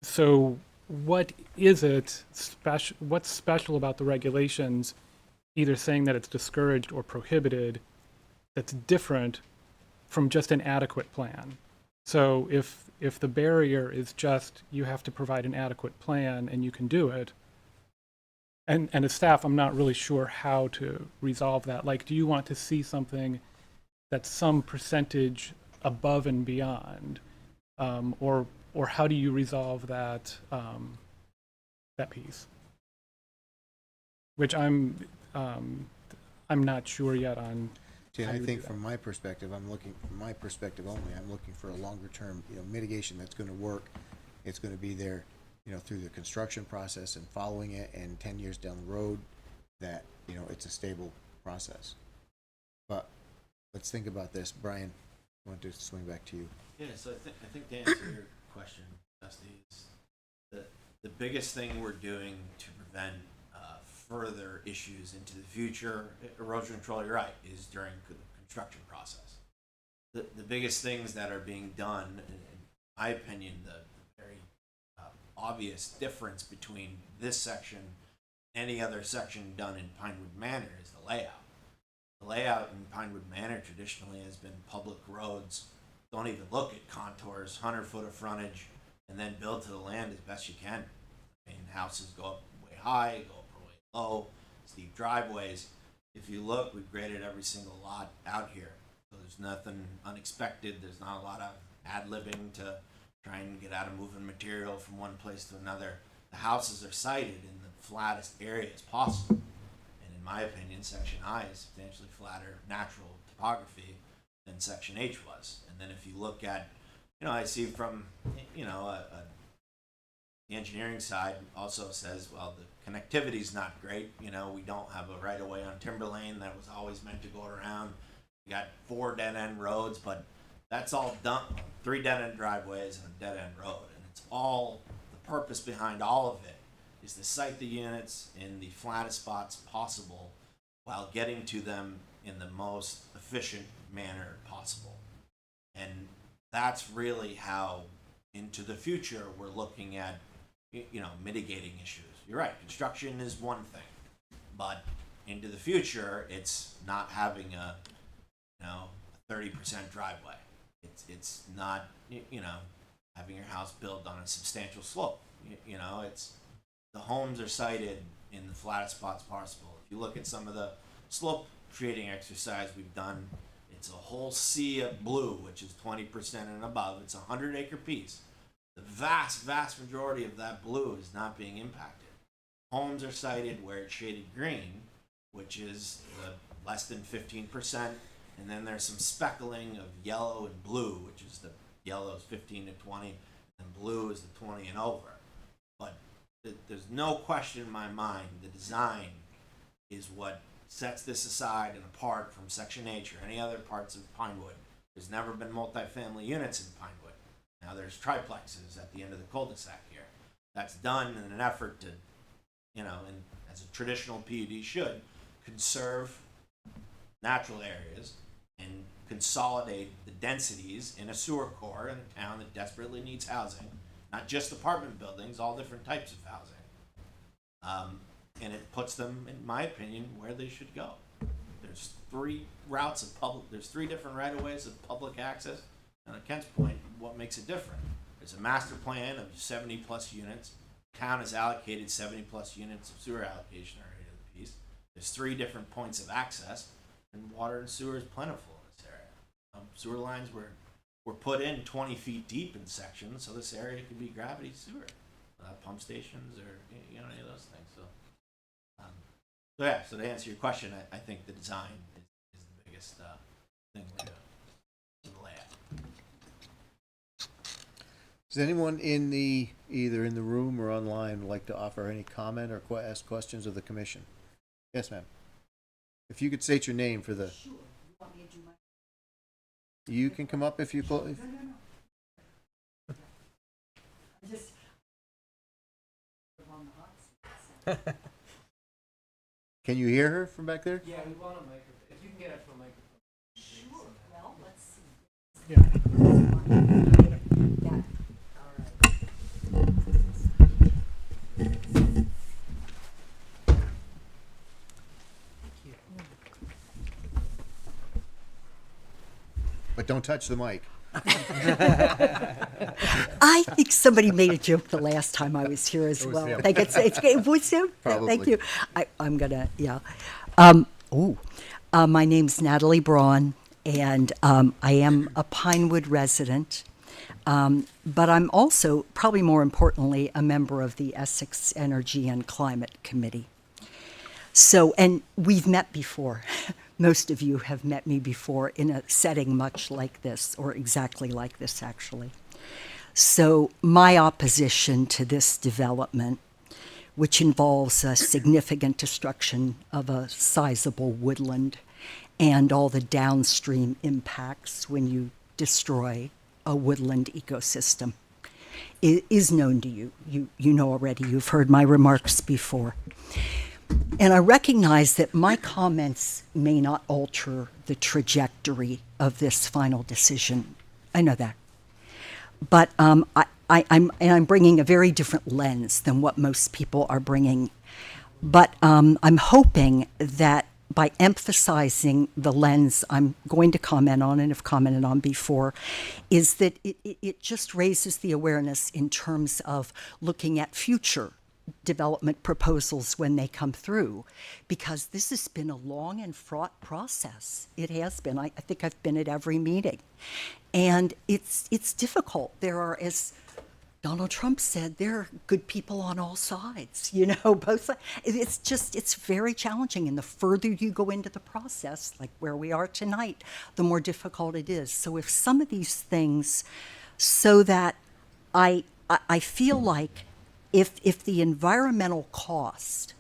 So what is it special? What's special about the regulations, either saying that it's discouraged or prohibited, that's different from just an adequate plan? So if the barrier is just you have to provide an adequate plan and you can do it, and as staff, I'm not really sure how to resolve that. Like, do you want to see something that's some percentage above and beyond, or how do you resolve that that piece? Which I'm not sure yet on. See, how I you would think do from my perspective, I'm looking only. I'm looking for a longer term, mitigation that's going to work. It's going to be there, through the construction process and following it, and 10 years down the road, that it's a stable process. But let's think about this, Brian. I want to swing back to you. Yeah, so I think to answer your question, Dusty, is the biggest thing we're doing to prevent further issues into the future, erosion control, you're right, is during the construction process. The biggest things that are being done, in my opinion, the very obvious difference between this section and any other section done in Pinewood Manor is the layout. The layout in Pinewood Manor traditionally has been public roads. Don't even look at contours, 100 foot of frontage, and then build to the land as best you can. I mean, houses go up way high, go up way low, steep driveways. If you look, we've graded every single lot out here. So there's nothing unexpected. There's not a lot of ad-libbing to try and get out of moving material from one place to another. The houses are sited in the flattest areas possible. And in my opinion, Section I is substantially flatter natural topography than Section H was. And then if you look at, I see from, the engineering side also says, well, the connectivity's not great. We don't have a right of way on Timberlane that was always meant to go around. We got 4 dead end roads, but that's all done. 3 dead end driveways and a dead end road. And it's all, the purpose behind all of it is to site the units in the flattest spots possible while getting to them in the most efficient manner possible. And that's really how into the future we're looking at mitigating issues. You're right, construction is one thing, but into the future it's not having a 30% driveway. It's not having your house built on a substantial slope. It's the homes are sited in the flattest spots possible. If you look at some of the slope creating exercise we've done, it's a whole sea of blue, which is 20% and above. It's a 100-acre piece. The vast majority of that blue is not being impacted. Homes are sited where it's shaded green, which is the less than 15%, and then there's some speckling of yellow and blue, which is the yellow is 15 to 20, and blue is the 20 and over. But there's no question in my mind the design is what sets this aside and apart from Section H or any other parts of Pinewood. There's never been multifamily units in Pinewood. Now there's triplexes at the end of the cul-de-sac here. That's done in an effort to, and as a traditional PUD should, conserve natural areas and consolidate the densities in a sewer core in a town that desperately needs housing. Not just apartment buildings, all different types of housing. And it puts them, in my opinion, where they should go. There's 3 routes of there's 3 different right-of-ways of public access. And at Kent's point, what makes it different? There's a master plan of 70 plus units. Town has allocated 70 plus units of sewer allocation already to the piece. There's 3 different points of access. and water and sewer is plentiful in this area. Sewer lines were put in 20 feet deep in sections, so this area could be gravity sewer, pump stations, or any of those things. So yeah. So to answer your question, I think the design is the biggest thing we're doing. The layout. Does anyone either in the room or online like to offer any comment or ask questions of the commission? Yes, ma'am. If you could state your name for the. Sure. You want me to do my? You can come up if you. No. I just. I'm on the hot seat, so. Can you hear her from back there? Yeah, we want a microphone. If you can get it to a microphone. Sure. Well, let's see. Yeah. Yeah. All right. But don't touch the mic. I think somebody made a joke the last time I was here as It was well. him. I think it was him. Probably. Thank you. I'm gonna, yeah. My name's Natalie Braun, and I am a Pinewood resident. But I'm also, probably more importantly, a member of the Essex Energy and Climate Committee. So, and we've met before. Most of you have met me before in a setting much like this, or exactly like this, actually. So my opposition to this development, which involves a significant destruction of a sizable woodland and all the downstream impacts when you destroy a woodland ecosystem, is known to you. You know already, you've heard my remarks before. And I recognize that my comments may not alter the trajectory of this final decision. I know that. But I'm bringing a very different lens than what most people are bringing. But I'm hoping that by emphasizing the lens I'm going to comment on and have commented on before, is that it just raises the awareness in terms of looking at future development proposals when they come through, because this has been a long and fraught process. It has been. I think I've been at every meeting, and it's difficult. There are, as Donald Trump said, there are good people on all sides, both sides. It's very challenging, and the further you go into the process, like where we are tonight, the more difficult it is. So if some of these things, so that I feel like if the environmental cost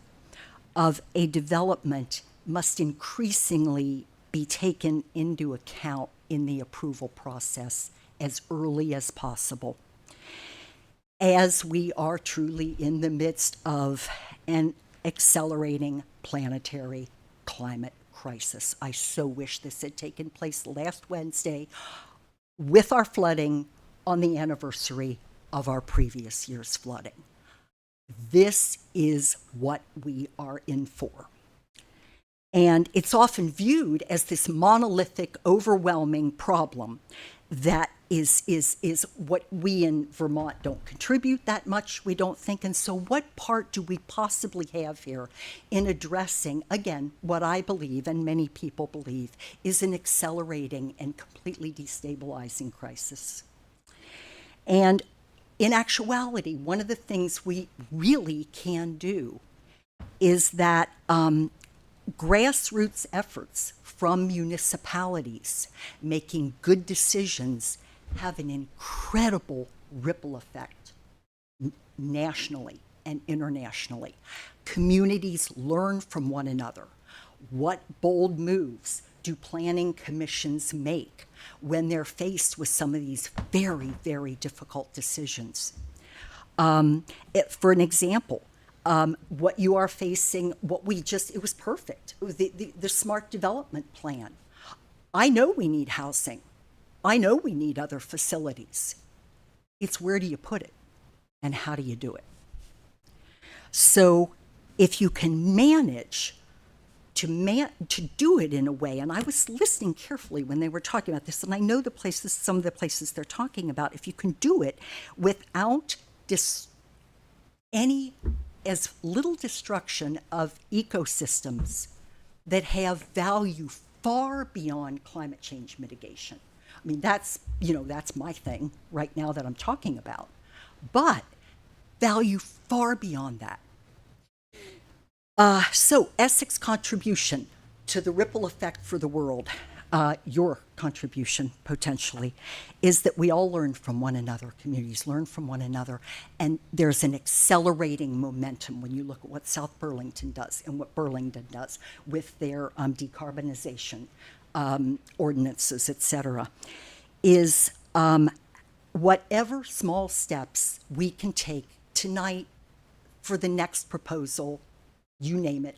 of a development must increasingly be taken into account in the approval process as early as possible, as we are truly in the midst of an accelerating planetary climate crisis. I so wish this had taken place last Wednesday with our flooding on the anniversary of our previous year's flooding. This is what we are in for. And it's often viewed as this monolithic, overwhelming problem that is what we in Vermont don't contribute that much, we don't think. And so what part do we possibly have here in addressing, again, what I believe and many people believe is an accelerating and completely destabilizing crisis? And in actuality, one of the things we really can do is that grassroots efforts from municipalities making good decisions have an incredible ripple effect nationally and internationally. Communities learn from one another. What bold moves do planning commissions make when they're faced with some of these very, very difficult decisions? For an example, what you are facing, it was perfect. It was the smart development plan. I know we need housing. I know we need other facilities. It's where do you put it and how do you do it? So if you can manage to do it in a way, and I was listening carefully when they were talking about this, and I know some of the places they're talking about, if you can do it without as little destruction of ecosystems that have value far beyond climate change mitigation. I mean, that's my thing right now that I'm talking about. But value far beyond that. So Essex contribution to the ripple effect for the world, your contribution potentially, is that we all learn from one another, communities learn from one another, and there's an accelerating momentum when you look at what South Burlington does and what Burlington does with their decarbonization ordinances, et cetera, is whatever small steps we can take tonight for the next proposal, you name it,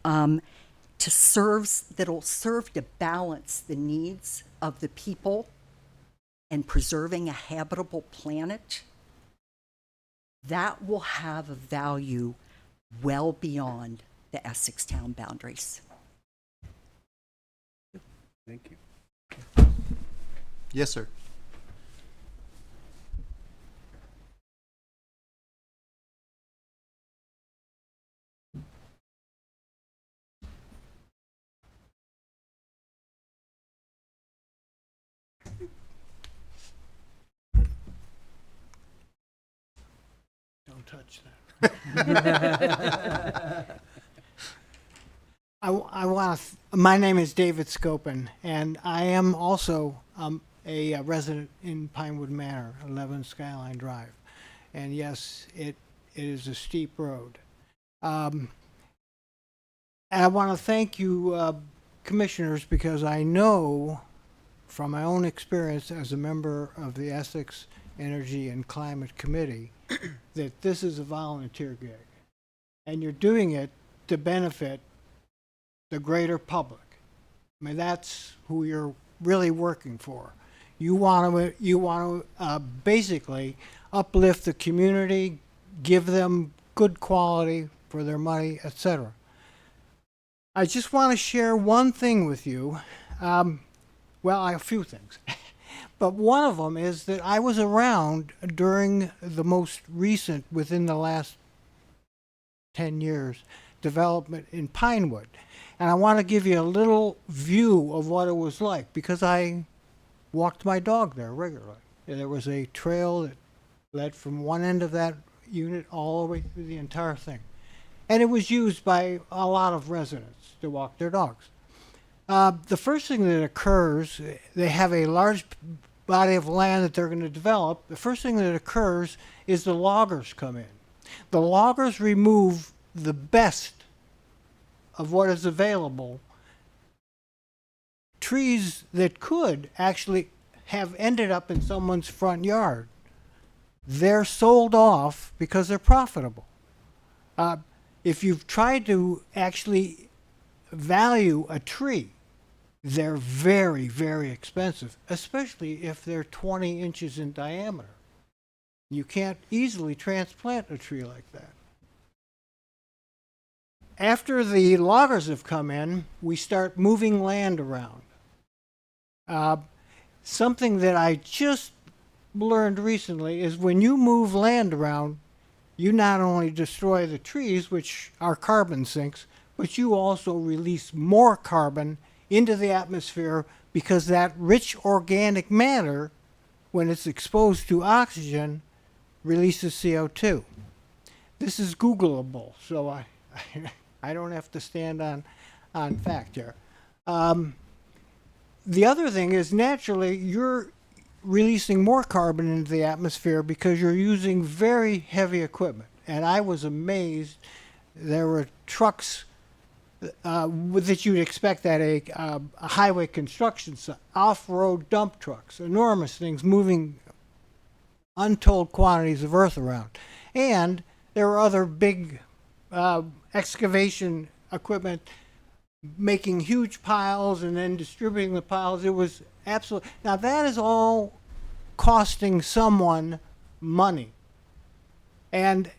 that'll serve to balance the needs of the people and preserving a habitable planet, that will have a value well beyond the Essex town boundaries. Thank you. Yes, sir. Don't touch that. I want to. My name is David Scopin, and I am also a resident in Pinewood Manor, 11 Skyline Drive. And yes, it is a steep road. And I want to thank you, commissioners, because I know from my own experience as a member of the Essex Energy and Climate Committee that this is a volunteer gig. And you're doing it to benefit the greater public. I mean, that's who you're really working for. You want to basically uplift the community, give them good quality for their money, etc. I just want to share one thing with you. A few things. But one of them is that I was around during the most recent, within the last 10 years, development in Pinewood. And I want to give you a little view of what it was like, because I walked my dog there regularly. There was a trail that led from one end of that unit all the way through the entire thing. And it was used by a lot of residents to walk their dogs. The first thing that occurs, they have a large body of land that they're going to develop. The first thing that occurs is the loggers come in. The loggers remove the best of what is available. Trees that could actually have ended up in someone's front yard, they're sold off because they're profitable. If you've tried to actually value a tree, they're very, very expensive, especially if they're 20 inches in diameter. You can't easily transplant a tree like that. After the loggers have come in, we start moving land around. Something that I just learned recently is when you move land around, you not only destroy the trees, which are carbon sinks, but you also release more carbon into the atmosphere, because that rich organic matter, when it's exposed to oxygen, releases CO2. This is Googleable, so I don't have to stand on fact here. The other thing is, naturally, you're releasing more carbon into the atmosphere because you're using very heavy equipment. And I was amazed. There were trucks that you'd expect at a highway construction site, off-road dump trucks, enormous things moving untold quantities of earth around. And there were other big excavation equipment making huge piles and then distributing the piles. It was absolutely... Now, that is all costing someone money. And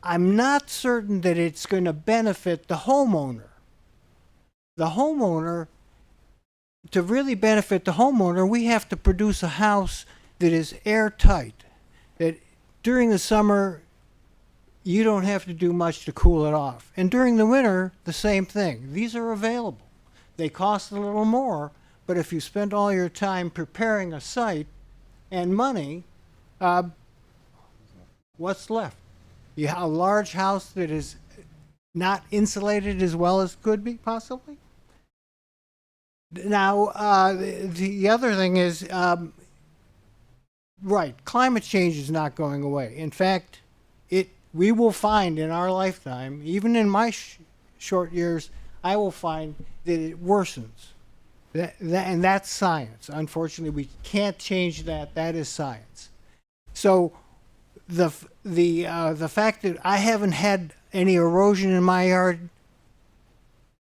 I'm not certain that it's going to benefit the homeowner. The homeowner, to really benefit the homeowner, we have to produce a house that is airtight, that during the summer you don't have to do much to cool it off. And during the winter, the same thing. These are available. They cost a little more, but if you spend all your time preparing a site and money, what's left? You have a large house that is not insulated as well as could be, possibly? Now, the other thing is, right, climate change is not going away. In fact, we will find in our lifetime, even in my short years, I will find that it worsens. And that's science. Unfortunately, we can't change that. That is science. So the fact that I haven't had any erosion in my yard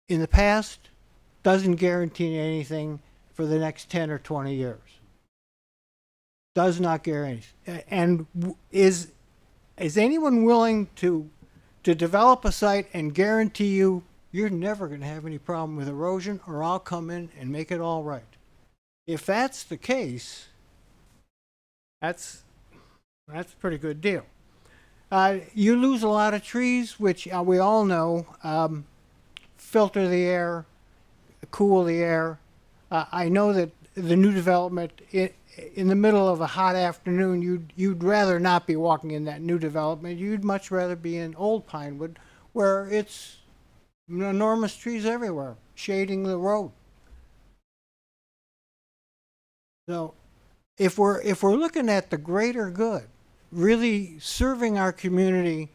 in the past doesn't guarantee anything for the next 10 or 20 years. Does not guarantee. And is anyone willing to develop a site and guarantee you're never going to have any problem with erosion, or I'll come in and make it all right? If that's the case, that's a pretty good deal. You lose a lot of trees, which we all know filter the air, cool the air. I know that the new development, in the middle of a hot afternoon, you'd rather not be walking in that new development. You'd much rather be in old Pinewood, where it's enormous trees everywhere, shading the road. So, if we're looking at the greater good, really serving our community,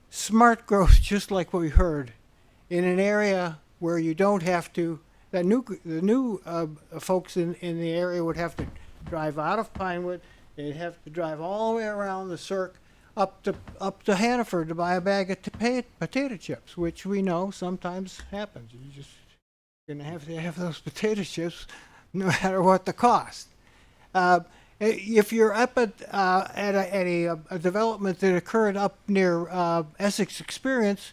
smart growth, just like what we heard, in an area where you don't have to. The new folks in the area would have to drive out of Pinewood. They'd have to drive all the way around the circ up to Hannaford to buy a bag of potato chips, which we know sometimes happens. You're just gonna have to have those potato chips, no matter what the cost. If you're up at a development that occurred up near Essex Experience,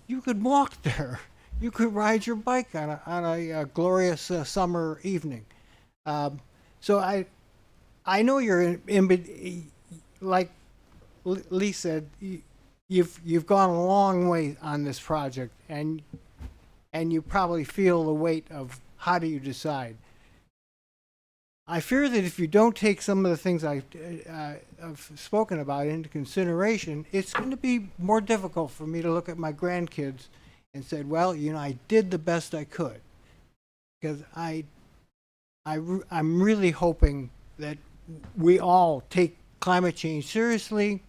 you could walk there. You could ride your bike on a glorious summer evening. So I know you're like Lee said, you've gone a long way on this project, and you probably feel the weight of how do you decide. I fear that if you don't take some of the things I've spoken about into consideration, it's going to be more difficult for me to look at my grandkids and said, well, I did the best I could, because I'm really hoping that we all take climate change seriously.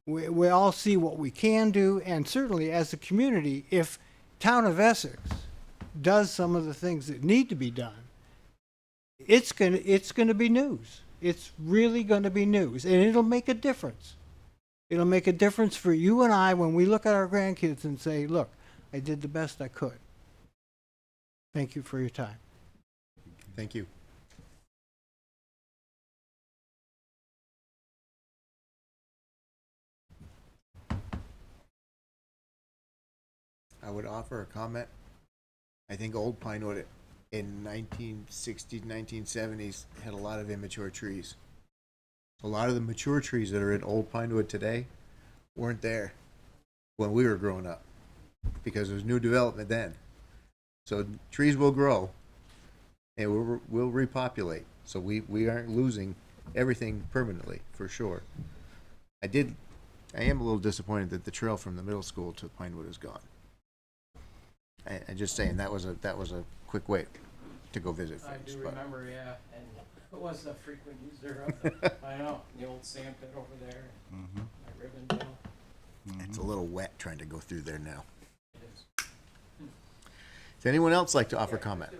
We all see what we can do, and certainly as a community, if town of Essex does some of the things that need to be done, it's gonna be news. It's really gonna be news, and it'll make a difference. It'll make a difference for you and I when we look at our grandkids and say, look, I did the best I could. Thank you for your time. Thank you. I would offer a comment. I think Old Pinewood in 1960s, 1970s had a lot of immature trees. A lot of the mature trees that are in Old Pinewood today weren't there when we were growing up, because there was new development then. So trees will grow, and we'll repopulate. So we aren't losing everything permanently, for sure. I am a little disappointed that the trail from the middle school to Pinewood is gone. And just saying, that was a quick way to go visit I things. do but remember, yeah, and it was a frequent user of the, I know, the old sand pit over there, my ribbon mill. it's a little wet trying to go through there now. It is. Does anyone else like to offer comment?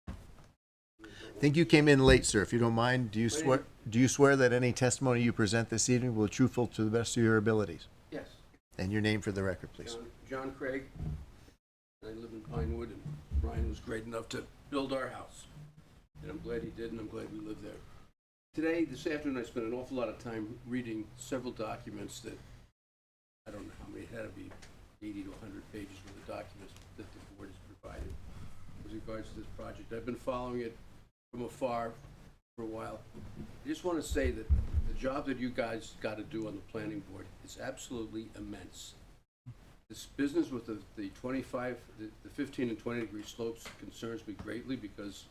I think you came in late, sir. If you don't mind, do you swear that any testimony you present this evening will be truthful to the best of your abilities? Yes. And your name for the record, please. John Craig. I live in Pinewood, and Brian was great enough to build our house. And I'm glad he did, and I'm glad we live there. This afternoon, I spent an awful lot of time reading several documents that, I don't know how many, it had to be 80 to 100 pages worth of documents that the board has provided with regards to this project. I've been following it from afar for a while. I just want to say that the job that you guys got to do on the planning board is absolutely immense. This business with the 25, the 15 and 20 degree slopes concerns me greatly because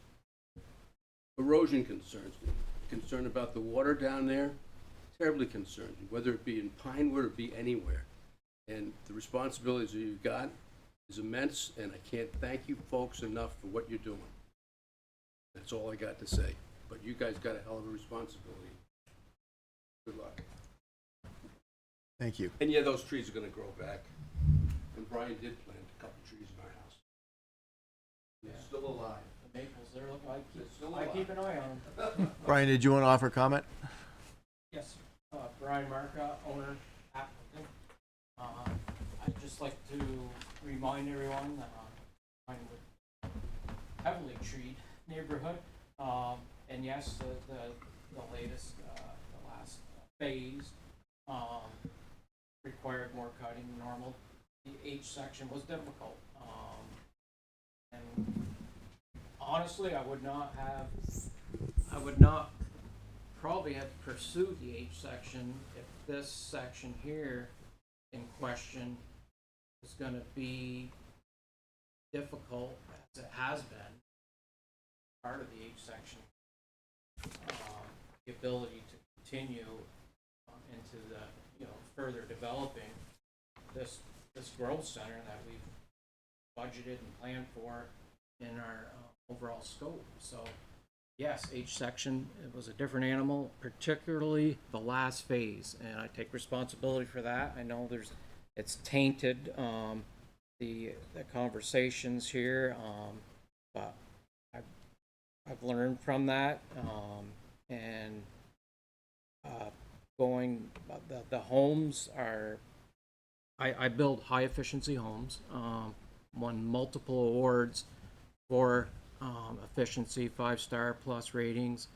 erosion concerns me. Concerned about the water down there terribly concerns me, whether it be in Pinewood or be anywhere. And the responsibilities that you've got is immense, and I can't thank you folks enough for what you're doing. That's all I got to say. But you guys got a hell of a responsibility. Good luck. Thank you. And yeah, those trees are gonna grow back. And Brian did plant a couple trees in our house. They're still alive. The maples, they're looking, They're still I alive. keep an eye on them. Brian, did you want to offer comment? Yes, Brian Marca, owner, applicant. I'd just like to remind everyone that Pinewood heavily treed neighborhood. And yes, the latest, the last phase, required more cutting than normal. The H section was difficult. And honestly, I would not probably have pursued the H section if this section here in question is gonna be difficult as it has been. Part of the H section, the ability to continue into the, further developing this growth center that we've budgeted and planned for in our overall scope. So yes, H section, it was a different animal, particularly the last phase, and I take responsibility for that. I know it's tainted the conversations here, but I've learned from that, and the homes are, I build high efficiency homes, won multiple awards for efficiency, 5-star plus ratings.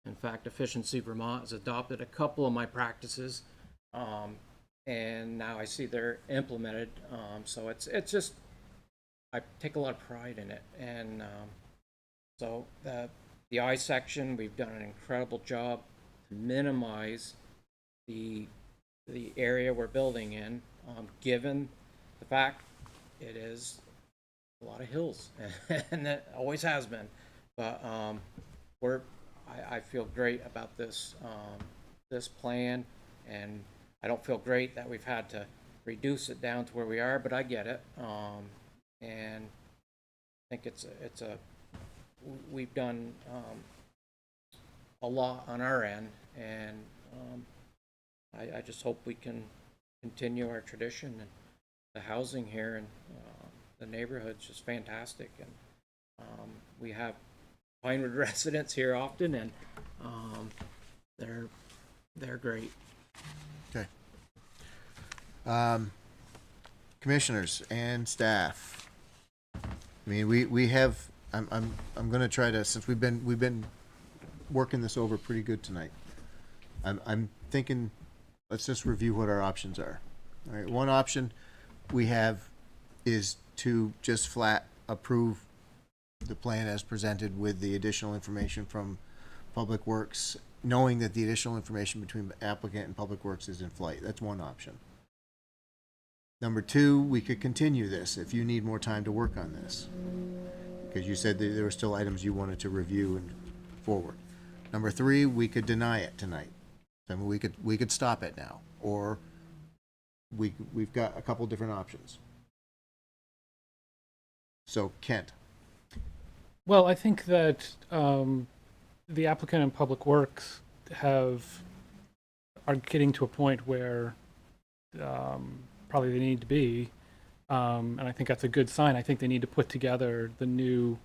In fact, Efficiency Vermont has adopted a couple of my practices, and now I see they're implemented. So it's just, I take a lot of pride in it. And so the I section, we've done an incredible job to minimize the area we're building in, given the fact it is a lot of hills, and it always has been. But I feel great about this plan, and I don't feel great that we've had to reduce it down to where we are, but I get it. And I think we've done a lot on our end, and I just hope we can continue our tradition, and the housing here and the neighborhood's just fantastic. And we have Pinewood residents here often, and they're great. Okay. Commissioners and staff. I mean, we have. I'm going to try to, since we've been working this over pretty good tonight. I'm thinking, let's just review what our options are. All right, one option we have is to just flat approve the plan as presented with the additional information from Public Works, knowing that the additional information between the applicant and Public Works is in flight. That's one option. Number two, we could continue this if you need more time to work on this, because you said that there were still items you wanted to review and forward. Number three, we could deny it tonight. I mean, we could stop it now, or we've got a couple different options. So, Kent. Well, I think that the applicant and Public Works are getting to a point where probably they need to be, and I think that's a good sign. I think they need to put together the new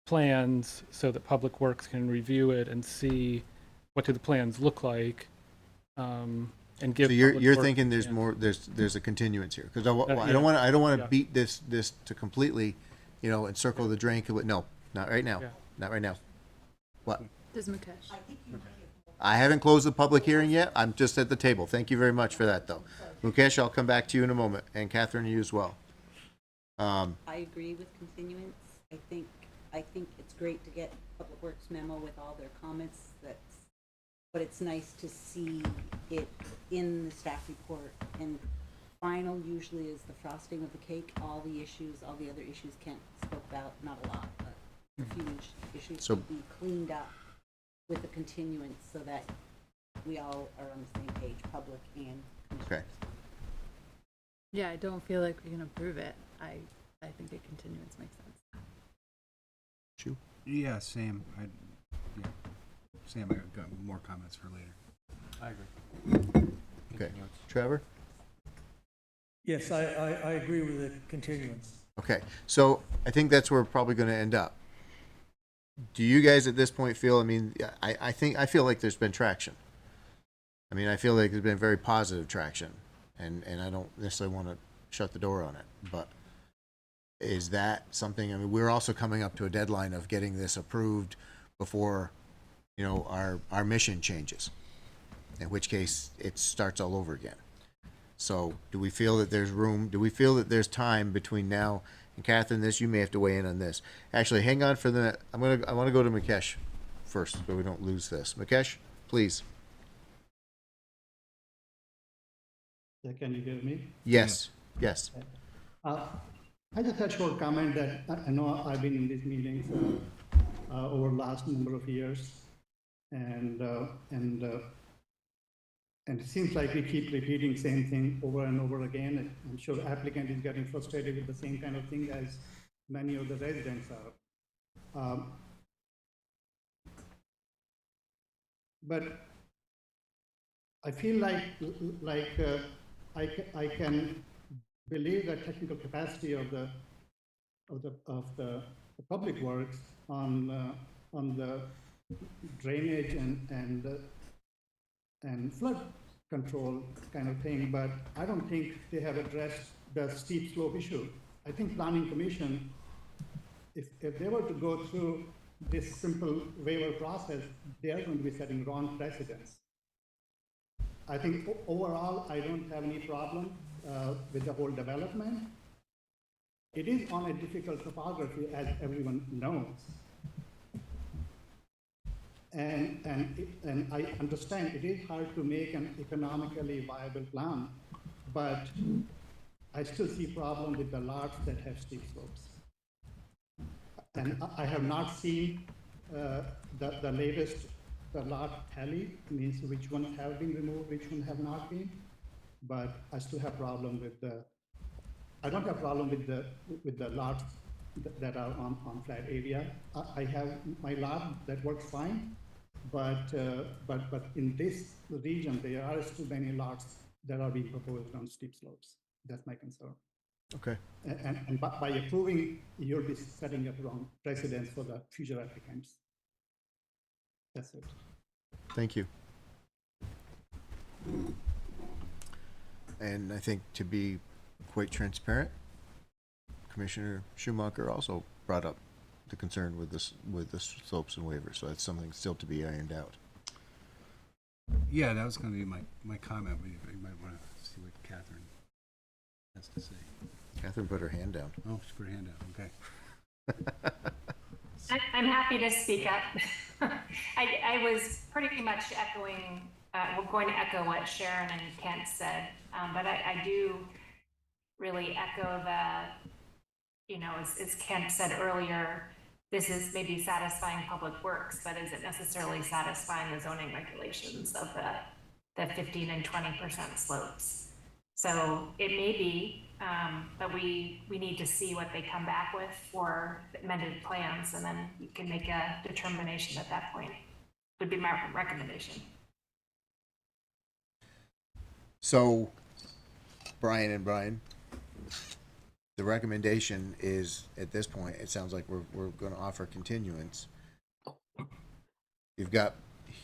plans so that Public Works can review it and see what do the plans look like, and give. So you're thinking there's more, there's a continuance here, because I don't want to beat this to completely, and circle the drain. No, not right now. Yeah. Not right now. What? Does Mukesh? I haven't closed the public hearing yet. I'm just at the table. Thank you very much for that, though. Mukesh, I'll come back to you in a moment, and Catherine, you as well. I agree with continuance. I think it's great to get Public Works memo with all their comments. But it's nice to see it in the staff report and final usually is the frosting of the cake. All the issues, all the other issues Kent spoke about, not a lot, but a few issues So- should be cleaned up with the continuance so that we all are on the same page, public and commissioners. Okay. Yeah, I don't feel like we can approve it. I think a continuance makes sense. Shu? Yeah, Sam, Sam, I got more comments for later. I agree. Okay. Trevor? Yes, I agree with the continuance. Okay, so I think that's where we're probably going to end up. Do you guys at this point feel, I mean, I feel like there's been traction. I mean, I feel like there's been very positive traction, and I don't necessarily want to shut the door on it, but is that something, I mean, we're also coming up to a deadline of getting this approved before, our mission changes, in which case it starts all over again. So do we feel that there's room, do we feel that there's time between now, and Catherine, you may have to weigh in on this. Actually, hang on for the, I want to go to Mukesh first, so we don't lose this. Mukesh, please. Can you hear me? Yes, yes. I just had a short comment that I know I've been in these meetings over the last number of years, and it seems like we keep repeating same thing over and over again. I'm sure the applicant is getting frustrated with the same kind of thing as many of the residents are. But I feel like I can believe the technical capacity of the public works on the drainage and flood control kind of thing, but I don't think they have addressed the steep slope issue. I think Planning Commission, if they were to go through this simple waiver process, they are going to be setting wrong precedents. I think overall, I don't have any problem with the whole development. It is on a difficult topography, as everyone knows. And I understand it is hard to make an economically viable plan, but I still see problem with the lots that have steep slopes. And I have not seen the latest, the lot tally, means which ones have been removed, which ones have not been, but I still have problem with I don't have problem with the lots that are on flat area. I have my lot that works fine, but in this region, there are too many lots that are being proposed on steep slopes. That's my concern. Okay. And by approving, you'll be setting up wrong precedents for the future applicants. That's it. Thank you. And I think to be quite transparent, Commissioner Schumacher also brought up the concern with the slopes and waivers, so that's something still to be ironed out. Yeah, that was going to be my comment. We might want to see what Catherine has to say. Catherine put her hand down. Oh, she put her hand down. Okay. I'm happy to speak up. I was pretty much echoing, we're going to echo what Sharon and Kent said, but I do really echo the, as Kent said earlier, this is maybe satisfying public works, but is it necessarily satisfying the zoning regulations of the 15 and 20% slopes? So it may be, but we need to see what they come back with for amended plans, and then you can make a determination at that point. Would be my recommendation. So, Brian, the recommendation is, at this point, it sounds like we're going to offer continuance. You've got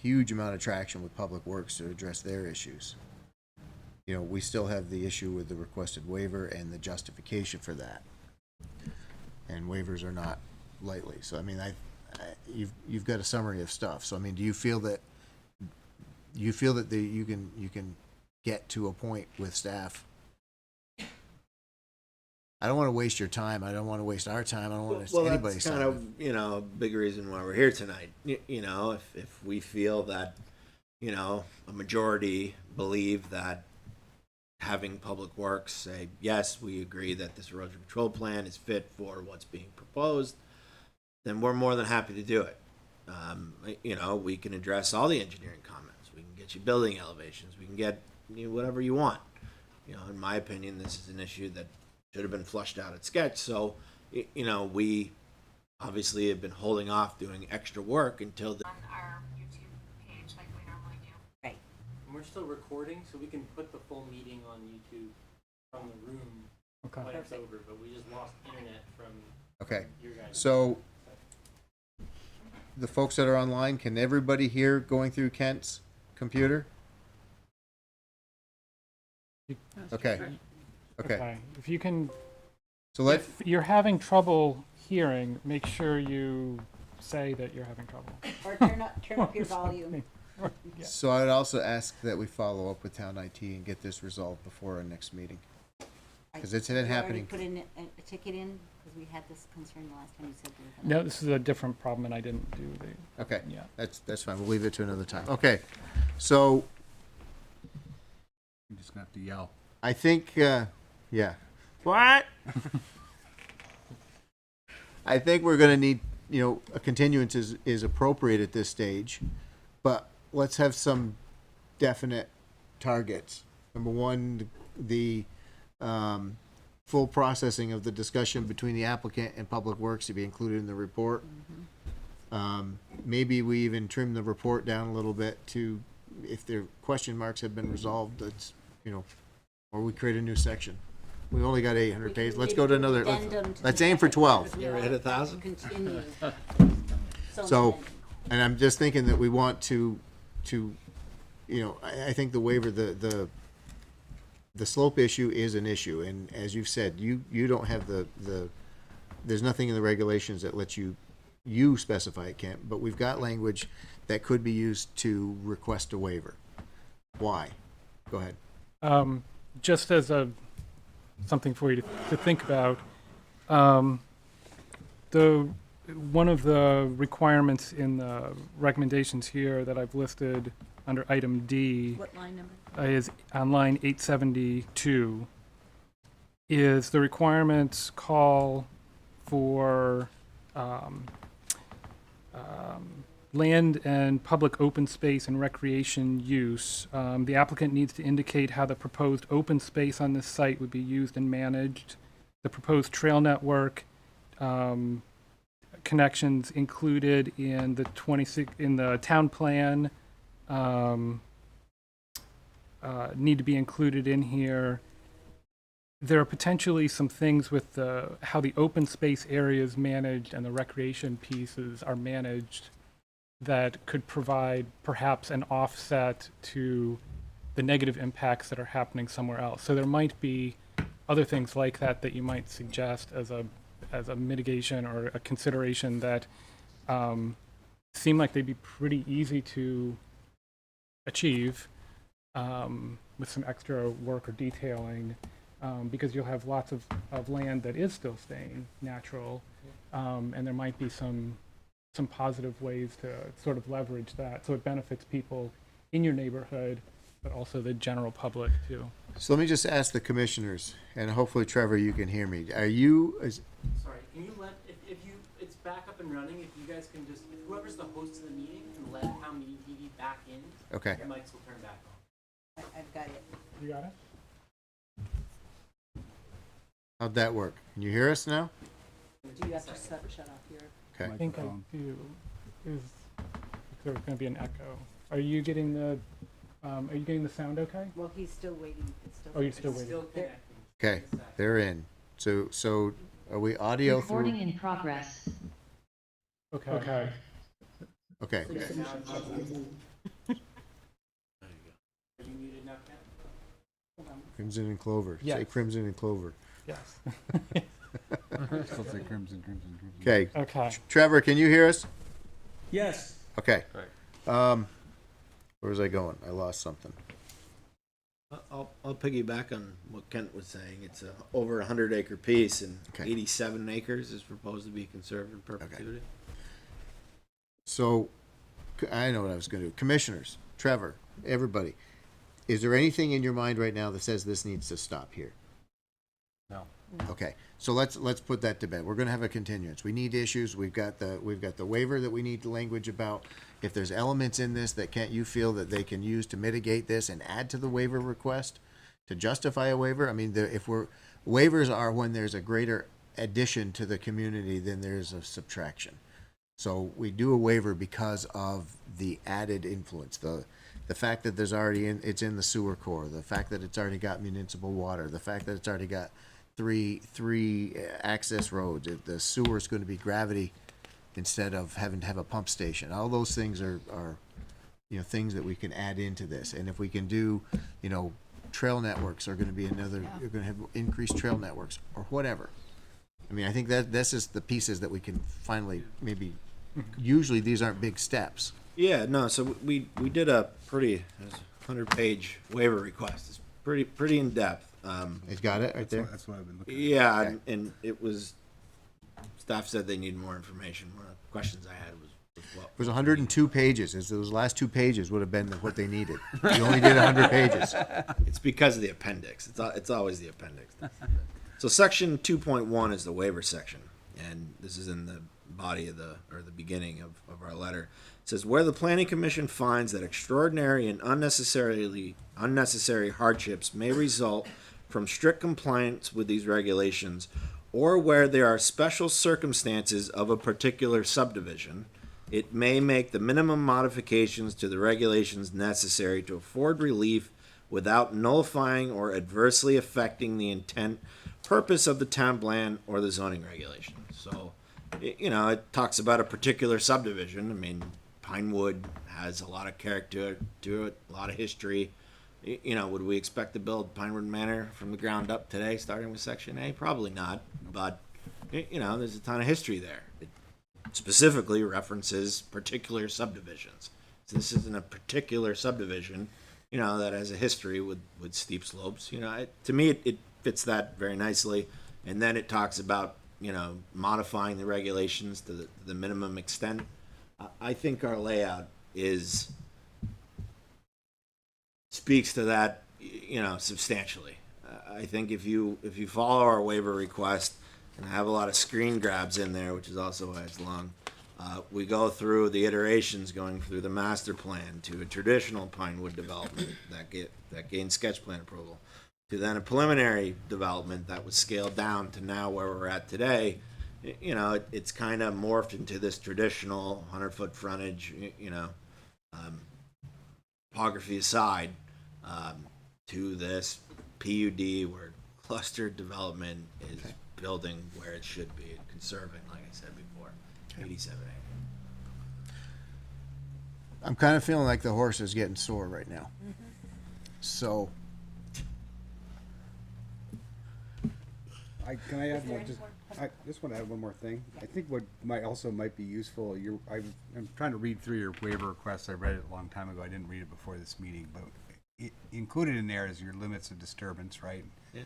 huge amount of traction with Public Works to address their issues. We still have the issue with the requested waiver and the justification for that. And waivers are not lightly. So, I mean, you've got a summary of stuff. So, I mean, do you feel that you can get to a point with staff? I don't want to waste your time. I don't want to waste our time. I don't want to waste anybody's time. Well, that's kind of, a big reason why we're here tonight. If we feel that, a majority believe that having Public Works say, yes, we agree that this erosion control plan is fit for what's being proposed, then we're more than happy to do it. You know, we can address all the engineering comments. We can get you building elevations. We can get you whatever you want. You know, in my opinion, this is an issue that should have been flushed out at sketch. So, you know, we obviously have been holding off doing extra work until the. On our YouTube page like we normally do. Right. And we're still recording, so we can put the full meeting on YouTube from the room Okay. when it's over, but we just lost internet from Okay, your guys. so the folks that are online, can everybody hear going through Kent's computer? Okay, okay. If you can, So let, if you're having trouble hearing, make sure you say that you're having trouble. Or turn up your volume. Yeah. so I'd also ask that we follow up with town IT and get this resolved before our next meeting. 'Cause it's been You already happening. put in a ticket in, because we had this concern the last time you said there was an. No, this is a different problem, and I didn't do the. Okay, Yeah. that's fine, we'll leave it to another time. Okay, so I'm just gonna have to yell. I think, yeah. What? I think we're gonna need, you know, a continuance is appropriate at this stage, but let's have some definite targets. Number one, the full processing of the discussion between the applicant and Public Works to be included in the report. Maybe we even trim the report down a little bit to, if their question marks have been resolved, that's, you know, or we create a new section. We only got 800 pages. Let's go to another, let's aim for 12. You're at 1,000? Continue. So, and I'm just thinking that we want to, you know, I think the waiver, the slope issue is an issue, and as you've said, you don't have there's nothing in the regulations that lets you specify it can't, but we've got language that could be used to request a waiver. Why? Go ahead. Just as something for you to think about, one of the requirements in the recommendations here that I've listed under item D What line number? is on line 872, is the requirements call for land and public open space and recreation use. The applicant needs to indicate how the proposed open space on this site would be used and managed, the proposed trail network, connections included in the town plan need to be included in here. There are potentially some things with how the open space area is managed and the recreation pieces are managed that could provide perhaps an offset to the negative impacts that are happening somewhere else. So there might be other things like that that you might suggest as a mitigation or a consideration that seem like they'd be pretty easy to achieve with some extra work or detailing, because you'll have lots of land that is still staying natural, and there might be some positive ways to sort of leverage that so it benefits people in your neighborhood, but also the general public too. So let me just ask the commissioners, and hopefully Trevor, you can hear me. Are you, Sorry, can you let, if you, it's back up and running, if you guys can just, whoever's the host of the meeting can let Town Meeting TV back in. okay. Your mics will turn back on. I've got it. You got it? How'd that work? Can you hear us now? Do you have to shut off your? Okay. I think I do. Is there's going to be an echo? Are you getting the sound okay? Well, he's still waiting. It's still. Oh, you're still waiting. Still connecting. Okay, they're in. So are we audio Recording through? in progress. Okay. Okay. Okay. Are you muted now, Ken? Crimson and Clover. Say Yes. Crimson and Clover. Yes. Still say crimson. Okay. Okay. Trevor, can you hear us? Yes. Okay. Where was I going? I lost something. I'll piggyback on what Kent was saying. It's over 100-acre piece, and Okay. 87 acres is proposed to be conserved in perpetuity. So I know what I was going to do. Commissioners, Trevor, everybody. Is there anything in your mind right now that says this needs to stop here? No. Okay, so let's put that to bed. We're gonna have a continuance. We need issues. We've got the waiver that we need the language about. If there's elements in this that you feel that they can use to mitigate this and add to the waiver request to justify a waiver. I mean, waivers are when there's a greater addition to the community than there's a subtraction. So we do a waiver because of the added influence, the fact that there's already it's in the sewer core, the fact that it's already got municipal water, the fact that it's already got three access roads. The sewer is going to be gravity instead of having to have a pump station. All those things are things that we can add into this. And if we can do, trail networks are going to be another. You're going to have increased trail networks or whatever. I mean, I think that this is the pieces that we can finally maybe. Usually these aren't big steps. Yeah, no. So we did a pretty 100-page waiver request. It's pretty in depth. It's got it right there. That's what I've been looking at. Yeah, Okay. and it was. Staff said they need more information. One of the questions I had was what It was 102 pages. As those last 2 pages would have been what they needed. You only did 100 pages. It's because of the appendix. It's always the appendix. So section 2.1 is the waiver section, and this is in the body of the beginning of our letter. It says, where the planning commission finds that extraordinary and unnecessary hardships may result from strict compliance with these regulations, or where there are special circumstances of a particular subdivision, it may make the minimum modifications to the regulations necessary to afford relief without nullifying or adversely affecting the intent, purpose of the town plan or the zoning regulations. So, it talks about a particular subdivision. I mean, Pinewood has a lot of character to it, a lot of history. Would we expect to build Pinewood Manor from the ground up today, starting with Section A? Probably not, but, there's a ton of history there. It specifically references particular subdivisions. So this isn't a particular subdivision, that has a history with steep slopes. To me, it fits that very nicely. And then it talks about, modifying the regulations to the minimum extent. I think our layout speaks to that, substantially. I think if you follow our waiver request, and I have a lot of screen grabs in there, which is also why it's long, we go through the iterations going through the master plan to a traditional Pinewood development that gained sketch plan approval, to then a preliminary development that was scaled down to now where we're at today. It's kind of morphed into this traditional 100-foot frontage, topography aside, to this PUD where clustered development is building where it should be and conserving, like I said before, 87A. I'm kind of feeling like the horse is getting sore right now. So Can I add one? I just want to add one more thing. I think what might be useful. I'm trying to read through your waiver request. I read it a long time ago. I didn't read it before this meeting, but included in there is your limits of disturbance, right? Yeah.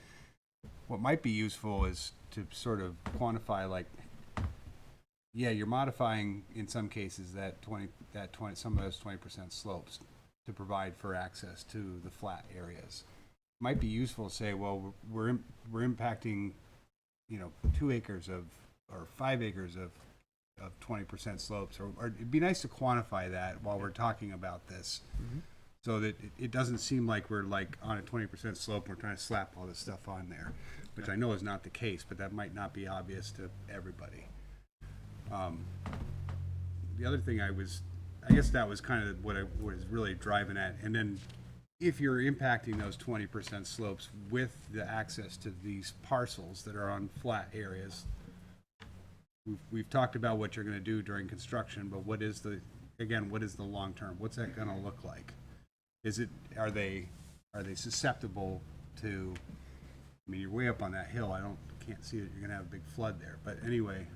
What might be useful is to sort of quantify, you're modifying in some cases some of those 20% slopes to provide for access to the flat areas. Might be useful to say, well, we're impacting 2 acres or 5 acres of 20% slopes, or it'd be nice to quantify that while we're talking about this, so that it doesn't seem like we're on a 20% slope and we're trying to slap all this stuff on there, which I know is not the case, but that might not be obvious to everybody. The other thing I guess that was kind of what I was really driving at, and then if you're impacting those 20% slopes with the access to these parcels that are on flat areas, we've talked about what you're going to do during construction, but what is the long term? What's that going to look like? Are they susceptible to? I mean, you're way up on that hill. Can't see that you're going to have a big flood there. But anyway,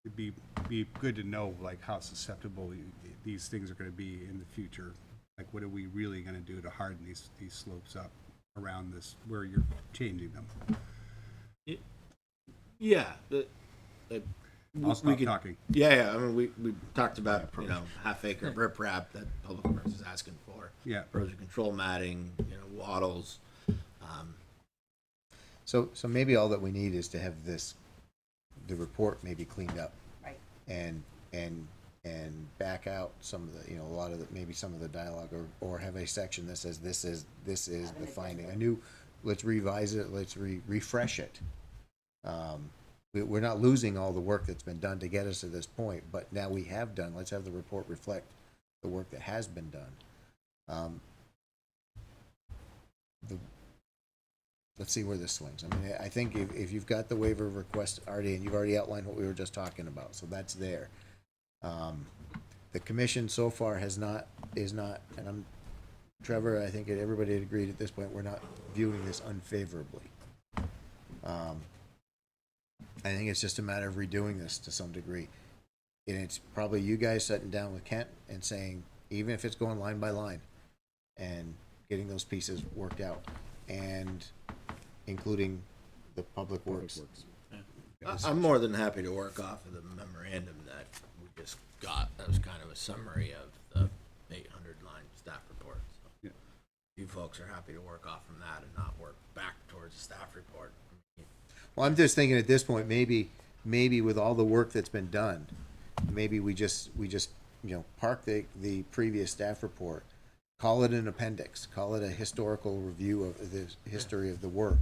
it'd be good to know how susceptible these things are going to be in the future. What are we really going to do to harden these slopes up around this where you're changing them? Yeah, I'll we stop could- talking. Yeah, I mean, we talked about, you know, half-acre riprap that Public Works is asking for. Yeah. Erosion control matting, you know, wattles. So maybe all that we need is to have the report maybe cleaned up. Right. And back out some of the, you know, a lot of the, maybe some of the dialogue, or have a section that says this is the finding. Let's revise it, let's refresh it. We're not losing all the work that's been done to get us to this point, but now we have done, let's have the report reflect the work that has been done. Let's see where this swings. I mean, I think if you've got the waiver request already, and you've already outlined what we were just talking about, so that's there. The commission so far is not, and Trevor, I think everybody had agreed at this point, we're not viewing this unfavorably. I think it's just a matter of redoing this to some degree. And it's probably you guys sitting down with Kent and saying, even if it's going line by line, and getting those pieces worked out, and including the Public Works. I'm more than happy to work off of the memorandum that we just got. That was kind of a summary of the 800-line staff report. So Yeah. you folks are happy to work off from that and not work back towards the staff report. Well, I'm just thinking at this point, maybe with all the work that's been done, maybe we just you know, park the previous staff report, call it an appendix, call it a historical review of the history of the work,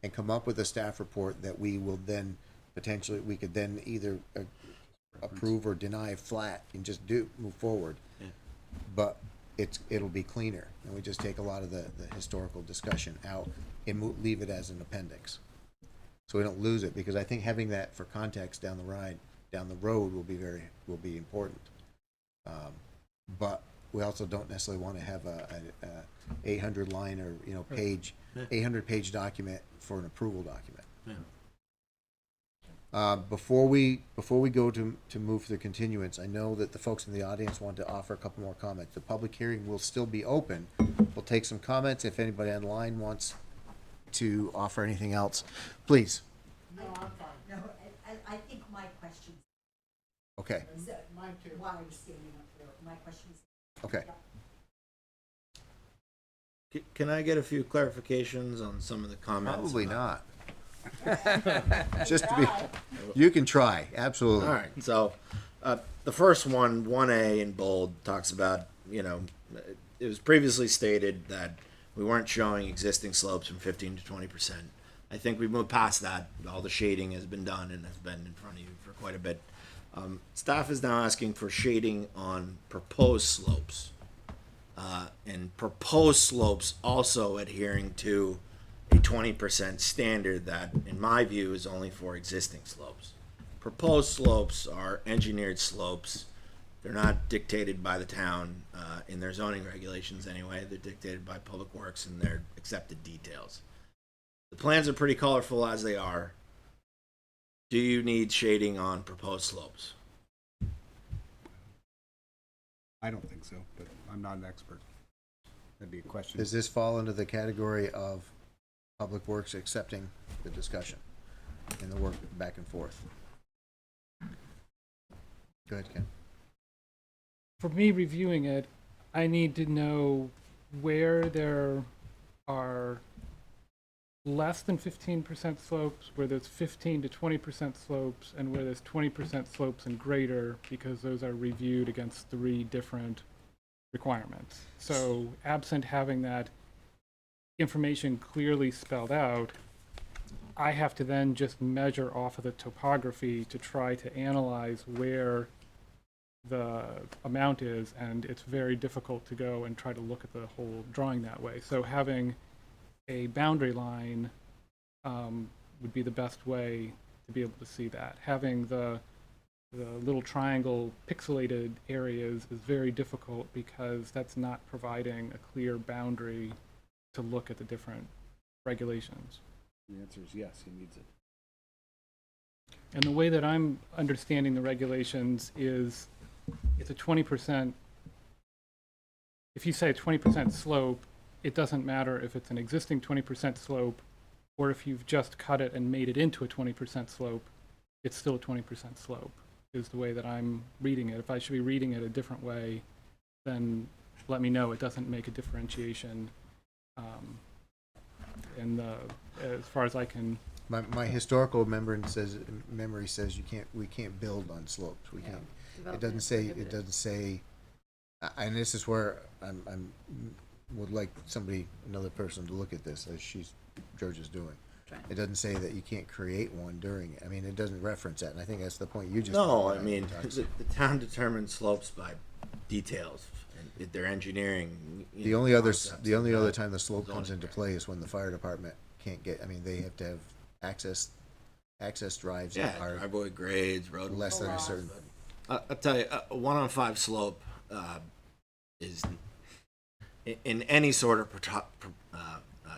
and come up with a staff report that we will then potentially, we could then either approve or deny flat and just move forward. Yeah. But it'll be cleaner, and we just take a lot of the historical discussion out and leave it as an appendix, so we don't lose it, because I think having that for context down the road will be important. But we also don't necessarily want to have a 800 line or, you know, page, 800 page document for an approval document. Yeah. Before we go to move for the continuance, I know that the folks in the audience want to offer a couple more comments. The public hearing will still be open. We'll take some comments if anybody online wants to offer anything else. Please. No, I'm fine. No, I think my questions. Okay. Mine too. Why I'm standing up here, my questions. Okay. Can I get a few clarifications on some of the comments? Probably not. Just to be, you can try, absolutely. All right. So, the first one, 1A in bold, talks about, you know, it was previously stated that we weren't showing existing slopes from 15 to 20%. I think we've moved past that. All the shading has been done and has been in front of you for quite a bit. Staff is now asking for shading on proposed slopes. And proposed slopes also adhering to a 20% standard that, in my view, is only for existing slopes. Proposed slopes are engineered slopes. They're not dictated by the town in their zoning regulations anyway. They're dictated by Public Works in their accepted details. The plans are pretty colorful as they are. Do you need shading on proposed slopes? I don't think so, but I'm not an expert. That'd be a question. Does this fall into the category of Public Works accepting the discussion and the work back and forth? Go ahead, Ken. For me reviewing it, I need to know where there are less than 15% slopes, where there's 15 to 20% slopes, and where there's 20% slopes and greater, because those are reviewed against 3 different requirements. So absent having that information clearly spelled out, I have to then just measure off of the topography to try to analyze where the amount is, and it's very difficult to go and try to look at the whole drawing that way. So having a boundary line would be the best way to be able to see that. Having the little triangle pixelated areas is very difficult, because that's not providing a clear boundary to look at the different regulations. The answer is yes, he needs it. And the way that I'm understanding the regulations is it's a 20%, if you say a 20% slope, it doesn't matter if it's an existing 20% slope or if you've just cut it and made it into a 20% slope. it's still a 20% slope, is the way that I'm reading it. If I should be reading it a different way, then let me know. It doesn't make a differentiation. As far as I can, My historical memory says we can't build on slopes. We can't. It doesn't say, and this is where I'm would like another person to look at this as George is doing. It doesn't say that you can't create one during it. I mean, it doesn't reference that, and I think that's the point you just. No, I mean, the town determines slopes by details, and their engineering. The only other time the slope comes into play is when the fire department can't get. I mean, they have to have access drives. Yeah, that are driveway grades, road less than a certain. I'll tell you, a 1-on-5 slope is in any sort of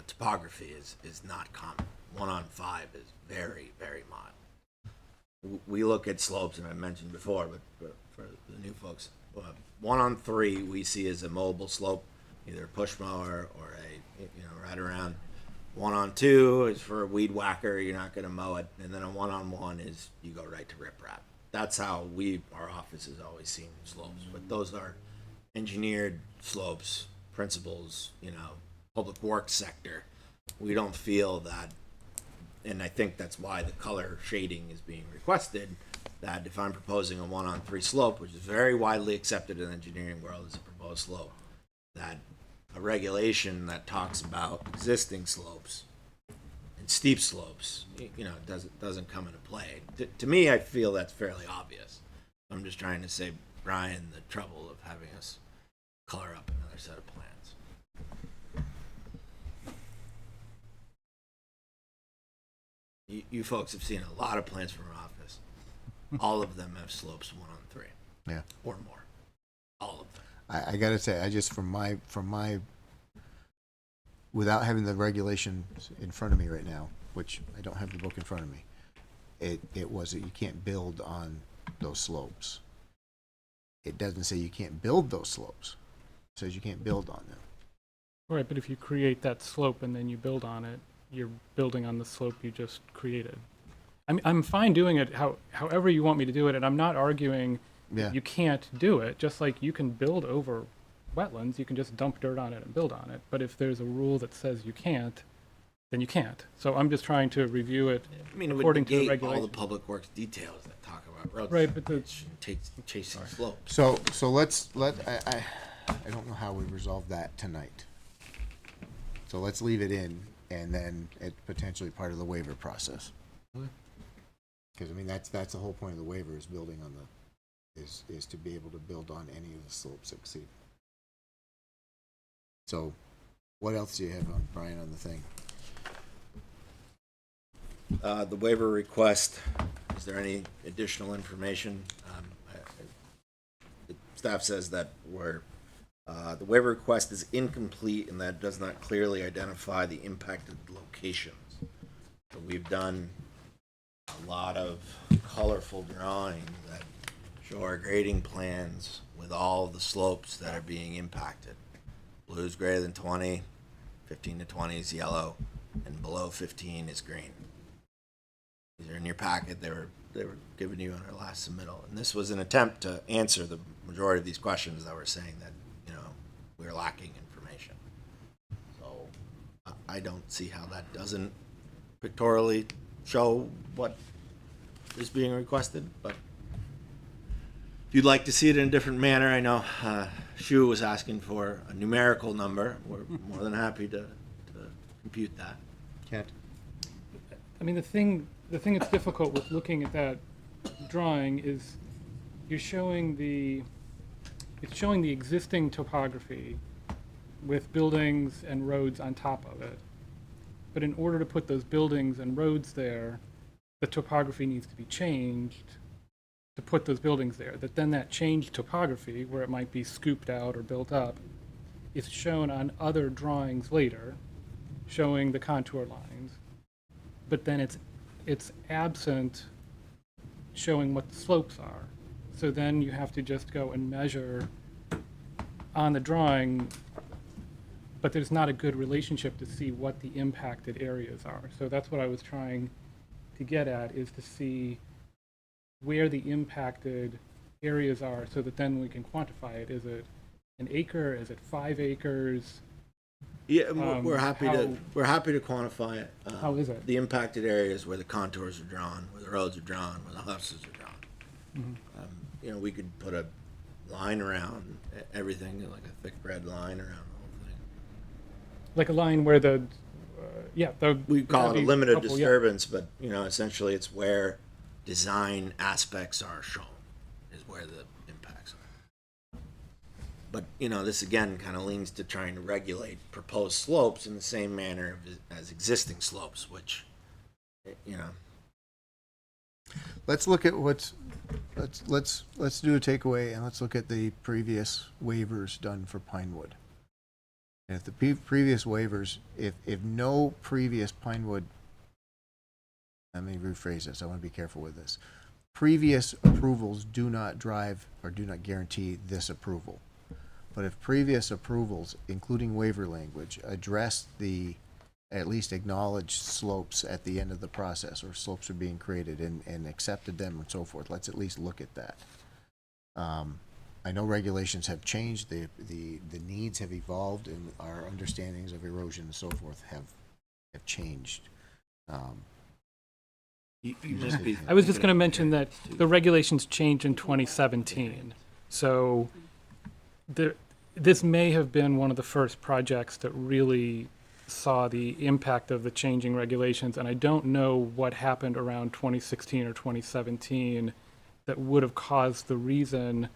topography is not common. 1-on-5 is very, very mild. We look at slopes, and I mentioned before, but for the new folks, 1-on-3 we see as a mobile slope, either a push mower or right around. 1-on-2 is for a weed whacker, you're not going to mow it, and then a 1-on-1 is you go right to riprap. That's how our office has always seen slopes, but those are engineered slopes, principles, public works sector. We don't feel that, and I think that's why the color shading is being requested, that if I'm proposing a 1-on-3 slope, which is very widely accepted in the engineering world as a proposed slope, that a regulation that talks about existing slopes and steep slopes, doesn't come into play. To me, I feel that's fairly obvious. I'm just trying to save Brian the trouble of having us color up another set of plans. You folks have seen a lot of plans from our office. All of them have slopes 1-on-3. Yeah. Or more. All of them. I gotta say, I just from my without having the regulation in front of me right now, which I don't have the book in front of me, it was that you can't build on those slopes. It doesn't say you can't build those slopes. It says you can't build on them. right, but if you create that slope and then you build on it, you're building on the slope you just created. I'm fine doing it however you want me to do it, and I'm not arguing Yeah. you can't do it. Just like you can build over wetlands, you can just dump dirt on it and build on it. But if there's a rule that says you can't, then you can't. So I'm just trying to review it according to the all regulation. the public works details that talk about roads. Right, but the chasing slopes. So I don't know how we resolve that tonight. So let's leave it in, and then it's potentially part of the waiver process. Because I mean that's the whole point of the waiver is building on is to be able to build on any of the slopes that exceed. So, what else do you have on Brian on the thing? The waiver request, is there any additional information? The staff says that the waiver request is incomplete and that does not clearly identify the impacted locations. So we've done a lot of colorful drawings that show our grading plans with all the slopes that are being impacted. Blue is greater than 20, 15 to 20 is yellow, and below 15 is green. These are in your packet. They were given to you on our last submittal. And this was an attempt to answer the majority of these questions that were saying that, we're lacking information. So I don't see how that doesn't pictorially show what is being requested, but if you'd like to see it in a different manner, I know Shu was asking for a numerical number. We're more than happy to compute that. Kent? I mean, the thing that's difficult with looking at that drawing is it's showing the existing topography with buildings and roads on top of it. But in order to put those buildings and roads there, the topography needs to be changed to put those buildings there. That changed topography, where it might be scooped out or built up, is shown on other drawings later, showing the contour lines. But then it's absent showing what the slopes are. So then you have to just go and measure on the drawing, but there's not a good relationship to see what the impacted areas are. So that's what I was trying to get at, is to see where the impacted areas are so that then we can quantify it. Is it an acre? Is it 5 acres? Yeah, we're happy to how- we're happy to quantify it. How is it? The impacted areas where the contours are drawn, where the roads are drawn, where the houses are drawn. You know, we could put a line around everything, like a thick red line around the whole thing. Like a line where the, We call it a limited couple, yeah. disturbance, but you know, essentially, it's where design aspects are shown, is where the impacts are. But you know, this again kind of leans to trying to regulate proposed slopes in the same manner as existing slopes, which, you know. Let's look at let's do a takeaway and let's look at the previous waivers done for Pinewood. And if the previous waivers, if no previous Pinewood, let me rephrase this, I want to be careful with this. Previous approvals do not drive or do not guarantee this approval. But if previous approvals, including waiver language, address the at least acknowledged slopes at the end of the process, or slopes are being created and accepted them and so forth, let's at least look at that. I know regulations have changed, the needs have evolved, and our understandings of erosion and so forth have changed. I was just going to mention that the regulations changed in 2017. So this may have been one of the first projects that really saw the impact of the changing regulations, and I don't know what happened around 2016 or 2017 that would have caused the reason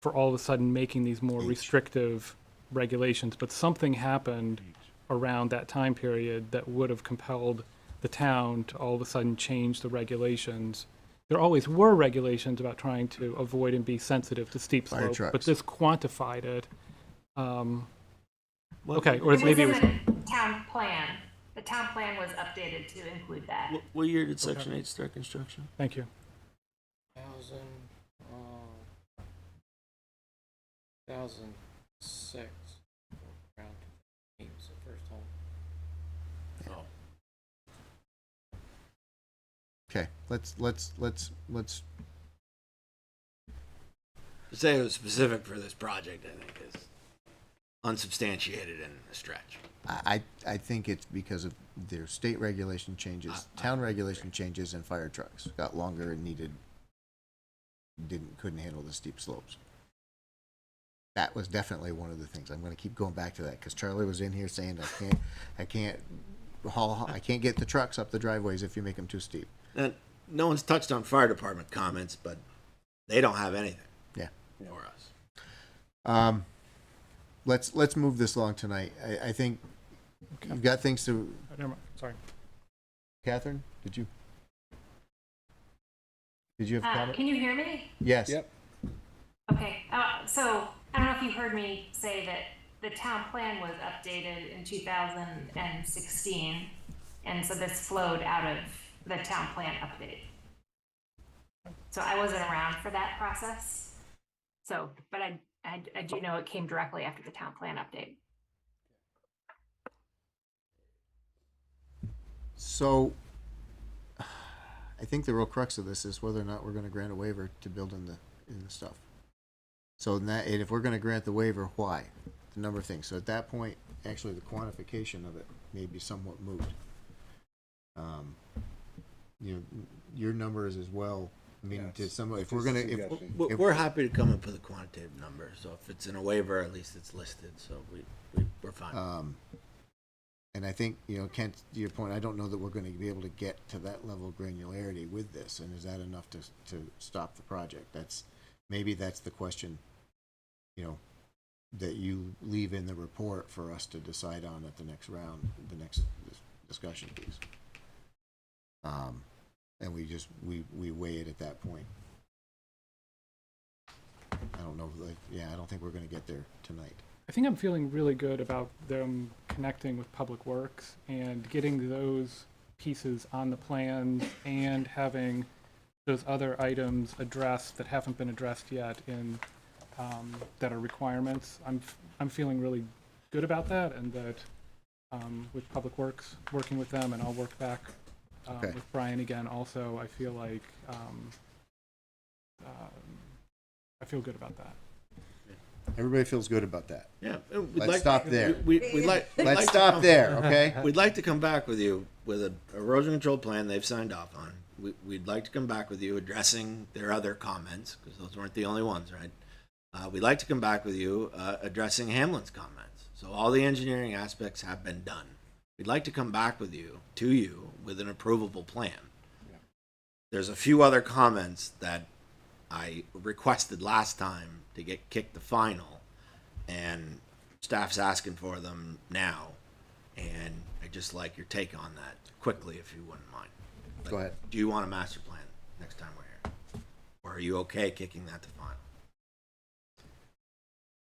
for all of a sudden making these more restrictive regulations, but something happened around that time period that would have compelled the town to all of a sudden change the regulations. There always were regulations about trying to avoid and be sensitive to steep Fire slopes, trucks. but this quantified it. Okay, or maybe it was. Town plan. The town plan was updated to include that. What year did Section 8 start construction? Thank you. 2006. Around 2008 was the first home. Okay, let's To say it was specific for this project, I think, is unsubstantiated and a stretch. I think it's because of their state regulation changes, town regulation changes, and fire trucks got longer and couldn't handle the steep slopes. That was definitely one of the things. I'm going to keep going back to that because Charlie was in here saying I can't get the trucks up the driveways if you make them too steep. And no one's touched on fire department comments, but they don't have anything. Yeah. For us. Let's move this along tonight. I think you've got things to. Never mind. Sorry. Catherine, did you have a comment? Can you hear me? Yes. Yep. Okay, so I don't know if you heard me say that the town plan was updated in 2016, and so this flowed out of the town plan update. So I wasn't around for that process. So, but I do know it came directly after the town plan update. So, I think the real crux of this is whether or not we're going to grant a waiver to build in the stuff. So, and if we're going to grant the waiver, why? The number of things. So at that point, actually, the quantification of it may be somewhat moot. Your numbers as well. I mean, Yes. to some, if Just we're a going suggestion. to, We're happy to come up with a quantitative number. So if it's in a waiver, at least it's listed. So we're fine. and I think, Kent, to your point, I don't know that we're going to be able to get to that level of granularity with this. And is that enough to stop the project? Maybe that's the question, that you leave in the report for us to decide on at the next round, the next discussion piece. And we weigh it at that point. I don't know, I don't think we're going to get there tonight. I think I'm feeling really good about them connecting with Public Works and getting those pieces on the plans and having those other items addressed that haven't been addressed yet in that are requirements. I'm feeling really good about that, and that with Public Works, working with them, and I'll work back Okay. with Brian again. Also, I feel like I feel good about that. Everybody feels good about that. Yeah, Let's stop there. We'd Let's stop there, okay? We'd like to come back with you with an erosion control plan they've signed off on. We'd like to come back with you addressing their other comments, because those weren't the only ones, right? We'd like to come back with you addressing Hamlin's comments. So all the engineering aspects have been done. We'd like to come back with you, with an approvable plan. Yeah. There's a few other comments that I requested last time to get kicked to final, and staff's asking for them now, and I'd just like your take on that quickly, if you wouldn't mind. Go ahead. Do you want a master plan next time we're here? Or are you okay kicking that to final?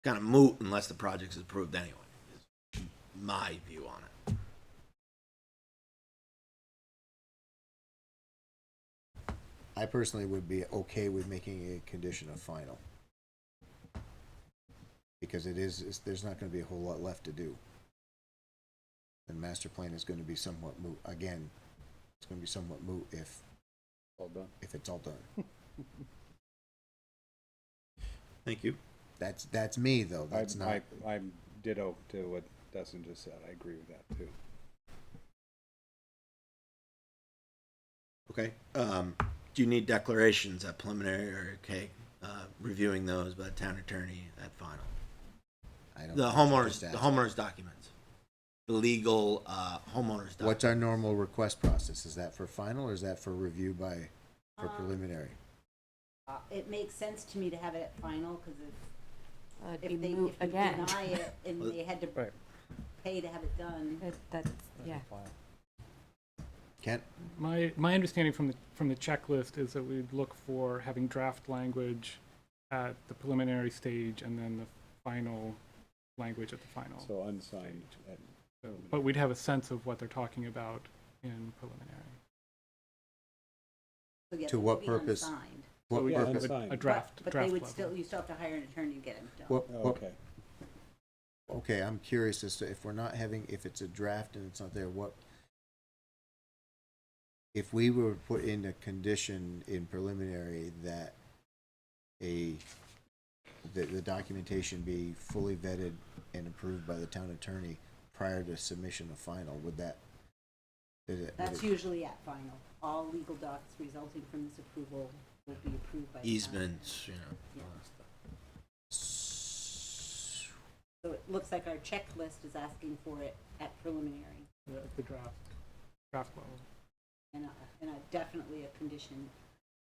Kind of moot unless the project's approved anyway, is my view on it. I personally would be okay with making a condition of final. Because there's not gonna be a whole lot left to do. The master plan is gonna be somewhat moot, again, it's gonna be somewhat moot if All done. it's all done. Thank you. That's me, though, that's not. I'm ditto to what Dustin just said. I agree with that too. Okay. Do you need declarations at preliminary, or okay, reviewing those by the town attorney at final? I don't The think so, homeowners, just ask. the homeowners documents, the legal homeowners documents. What's our normal request process? Is that for final or is that for review for preliminary? It makes sense to me to have it at final, because It'd if be they moot again. deny it and they had to Right. pay to have it done. That's, yeah. Kent? My understanding from the checklist is that we'd look for having draft language at the preliminary stage and then the final language at the final. So unsigned. But we'd have a sense of what they're talking about in preliminary. So yeah, To it would what be purpose? unsigned. What we'd purpose? have Unsigned. a draft But draft they would level. you still have to hire an attorney to get them done. What, Oh, okay. okay, I'm curious as to if we're not having, if it's a draft and it's not there, what, if we were to put in a condition in preliminary that the documentation be fully vetted and approved by the town attorney prior to submission of final, would that? That's usually at final. All legal docs resulting from this approval will be approved by the town Easements, attorney. you know. Yeah. So it looks like our checklist is asking for it at preliminary, The draft level. and definitely a condition.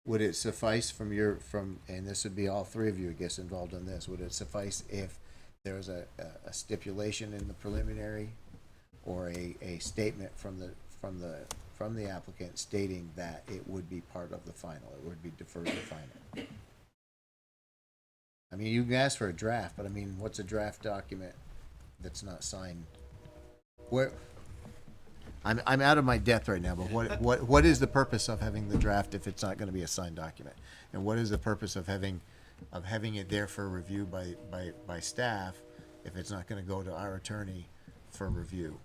Would it suffice and this would be all three of you, I guess, involved in this, would it suffice if there was a stipulation in the preliminary or a statement from the applicant stating that it would be part of the final, it would be deferred to final? I mean, you can ask for a draft, but I mean, what's a draft document that's not signed? Where, I'm out of my depth right now, but what is the purpose of having the draft if it's not gonna be a signed document? And what is the purpose of having it there for review by staff if it's not gonna go to our attorney for review?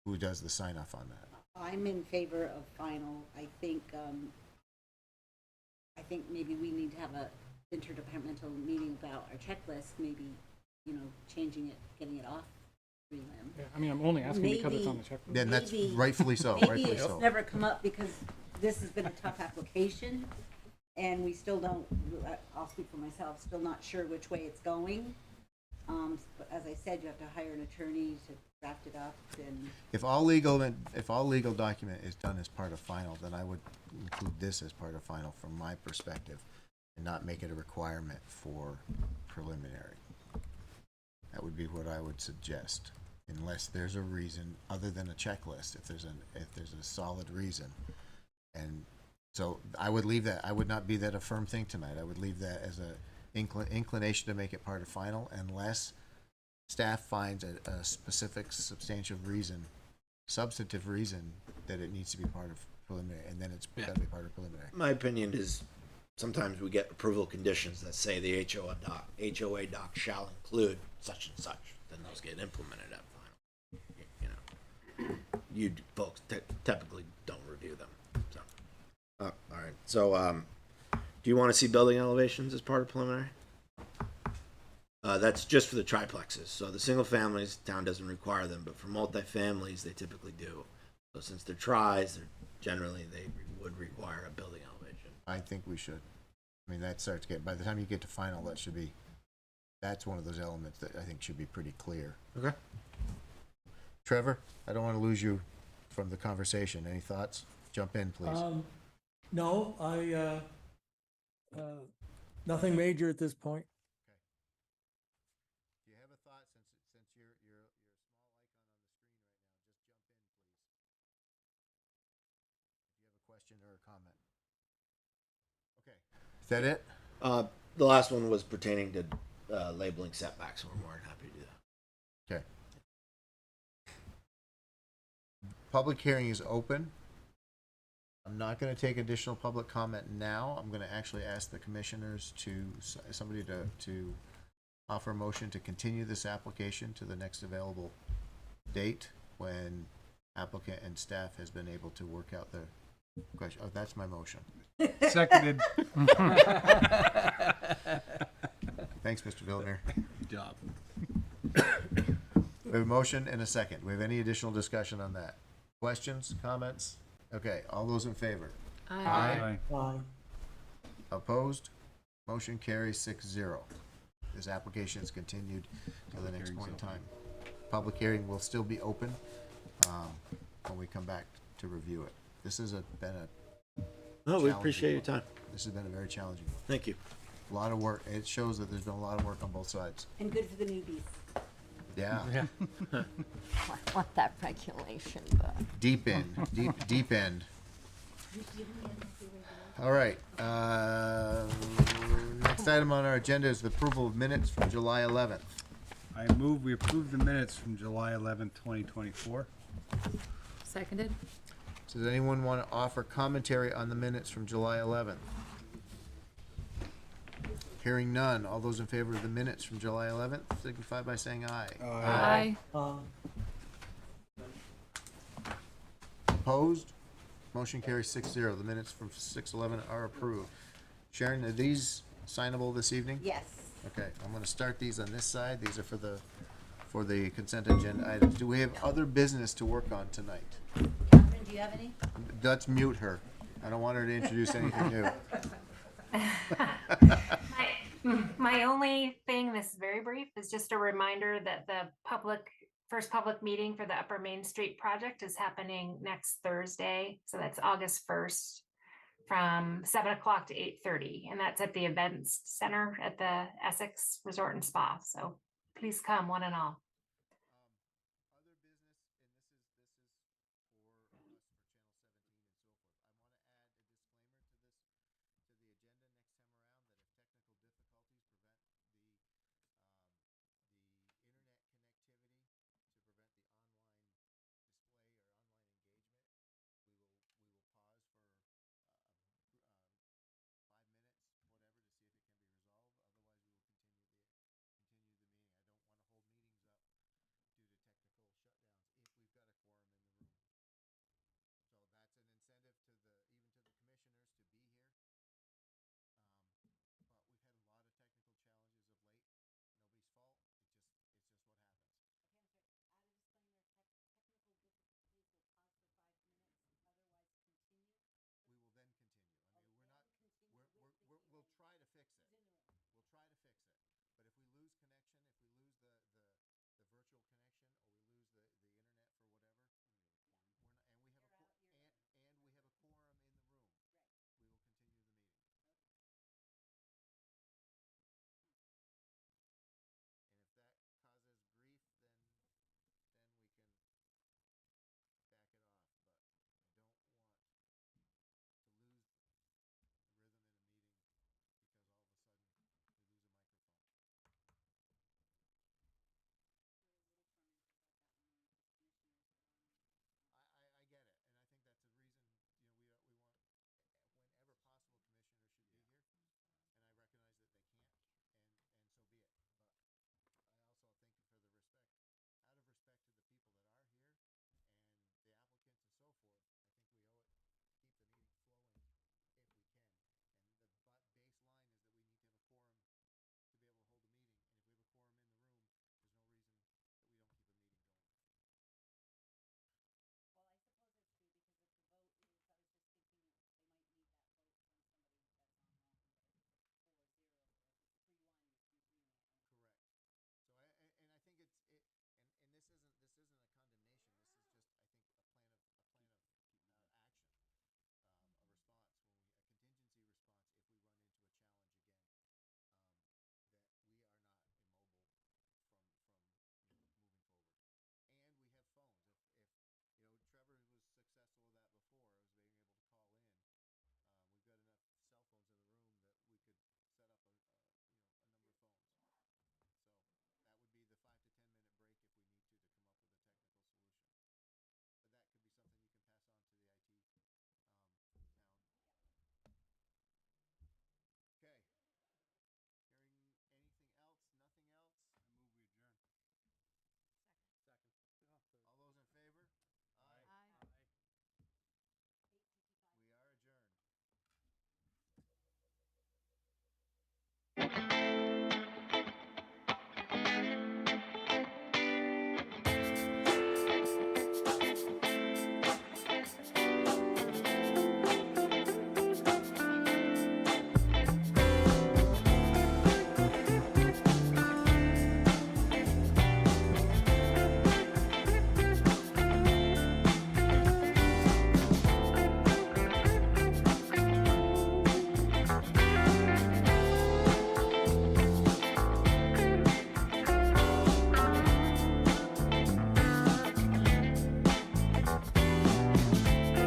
Who does the sign off on that? I'm in favor of final. I think maybe we need to have a interdepartmental meeting about our checklist, maybe, changing it, getting it off prelim. Yeah, I mean, I'm only asking because it's on the Maybe- checklist. Then that's Maybe- rightfully so, Maybe rightfully it's so. never come up because this has been a tough application, and we still don't, I'll speak for myself, still not sure which way it's going. But as I said, you have to hire an attorney to draft it up, and If all legal document is done as part of final, then I would include this as part of final from my perspective and not make it a requirement for preliminary. That would be what I would suggest, unless there's a reason other than a checklist, if there's a solid reason. And so I would leave that, I would not be that a firm thing tonight. I would leave that as a inclination to make it part of final, unless staff finds a specific substantive reason, substantive reason that it needs to be part of preliminary, and then it's gotta be part of preliminary. My opinion is sometimes we get approval conditions that say the HOA doc shall include such and such, then those get implemented at final. You folks typically don't review them, so. All right, so, do Do you want to see building elevations as part of preliminary? That's just for the triplexes. So the single families, town doesn't require them, but for multifamilies, they typically do. So since they're tries, they would require a building elevation. I think we should. I mean, that starts getting, by the time you get to final, that's one of those elements that I think should be pretty clear. Okay. Trevor, I don't want to lose you from the conversation. Any thoughts? Jump in, please. No, nothing major at this point. Do you have a thought, since you're a small icon on the screen right now, just jump in, please. If you have a question or a comment. Okay. Is that it? The last one was pertaining to labeling setbacks, and we're more than happy to do that. Okay. Public hearing is open. I'm not going to take additional public comment now. I'm going to actually ask the commissioners somebody to offer a motion to continue this application to the next available date when applicant and staff has been able to work out the question. Oh, that's my motion. Seconded. Thanks, Mr. Vildner. Good job. We have a motion and a second. We have any additional discussion on that? Questions, comments? Okay, all those in favor? Aye. Opposed? Motion carries 6-0. This application is continued to the next point in time. Public hearing will still be open when we come back to review it. This has been a Oh, we appreciate your time. This has been a very challenging one. Thank you. A lot of work. It shows that there's been a lot of work on both sides. And good for the newbies. Yeah. I want that regulation, but. Deep end. Deep end. All right. Next item on our agenda is the approval of minutes from July 11th. I move we approve the minutes from July 11th, 2024. Seconded? Does anyone want to offer commentary on the minutes from July 11th? Hearing none. All those in favor of the minutes from July 11th signify by saying aye. Aye. Opposed? Motion carries 6-0. The minutes from 6/11 are approved. Sharon, are these signable this evening? Yes. Okay, I'm going to start these on this side. These are for the consent agenda items. Do we have other business to work on tonight? Catherine, do you have any? Let's mute her. I don't want her to introduce anything new. My only thing, this is very brief, is just a reminder that the first public meeting for the Upper Main Street project is happening next Thursday. So that's August 1st from 7 o'clock to 8:30. And that's at the Events Center at the Essex Resort and Spa. So please come, one and all. We'll try to fix it. But if we lose connection, if we lose the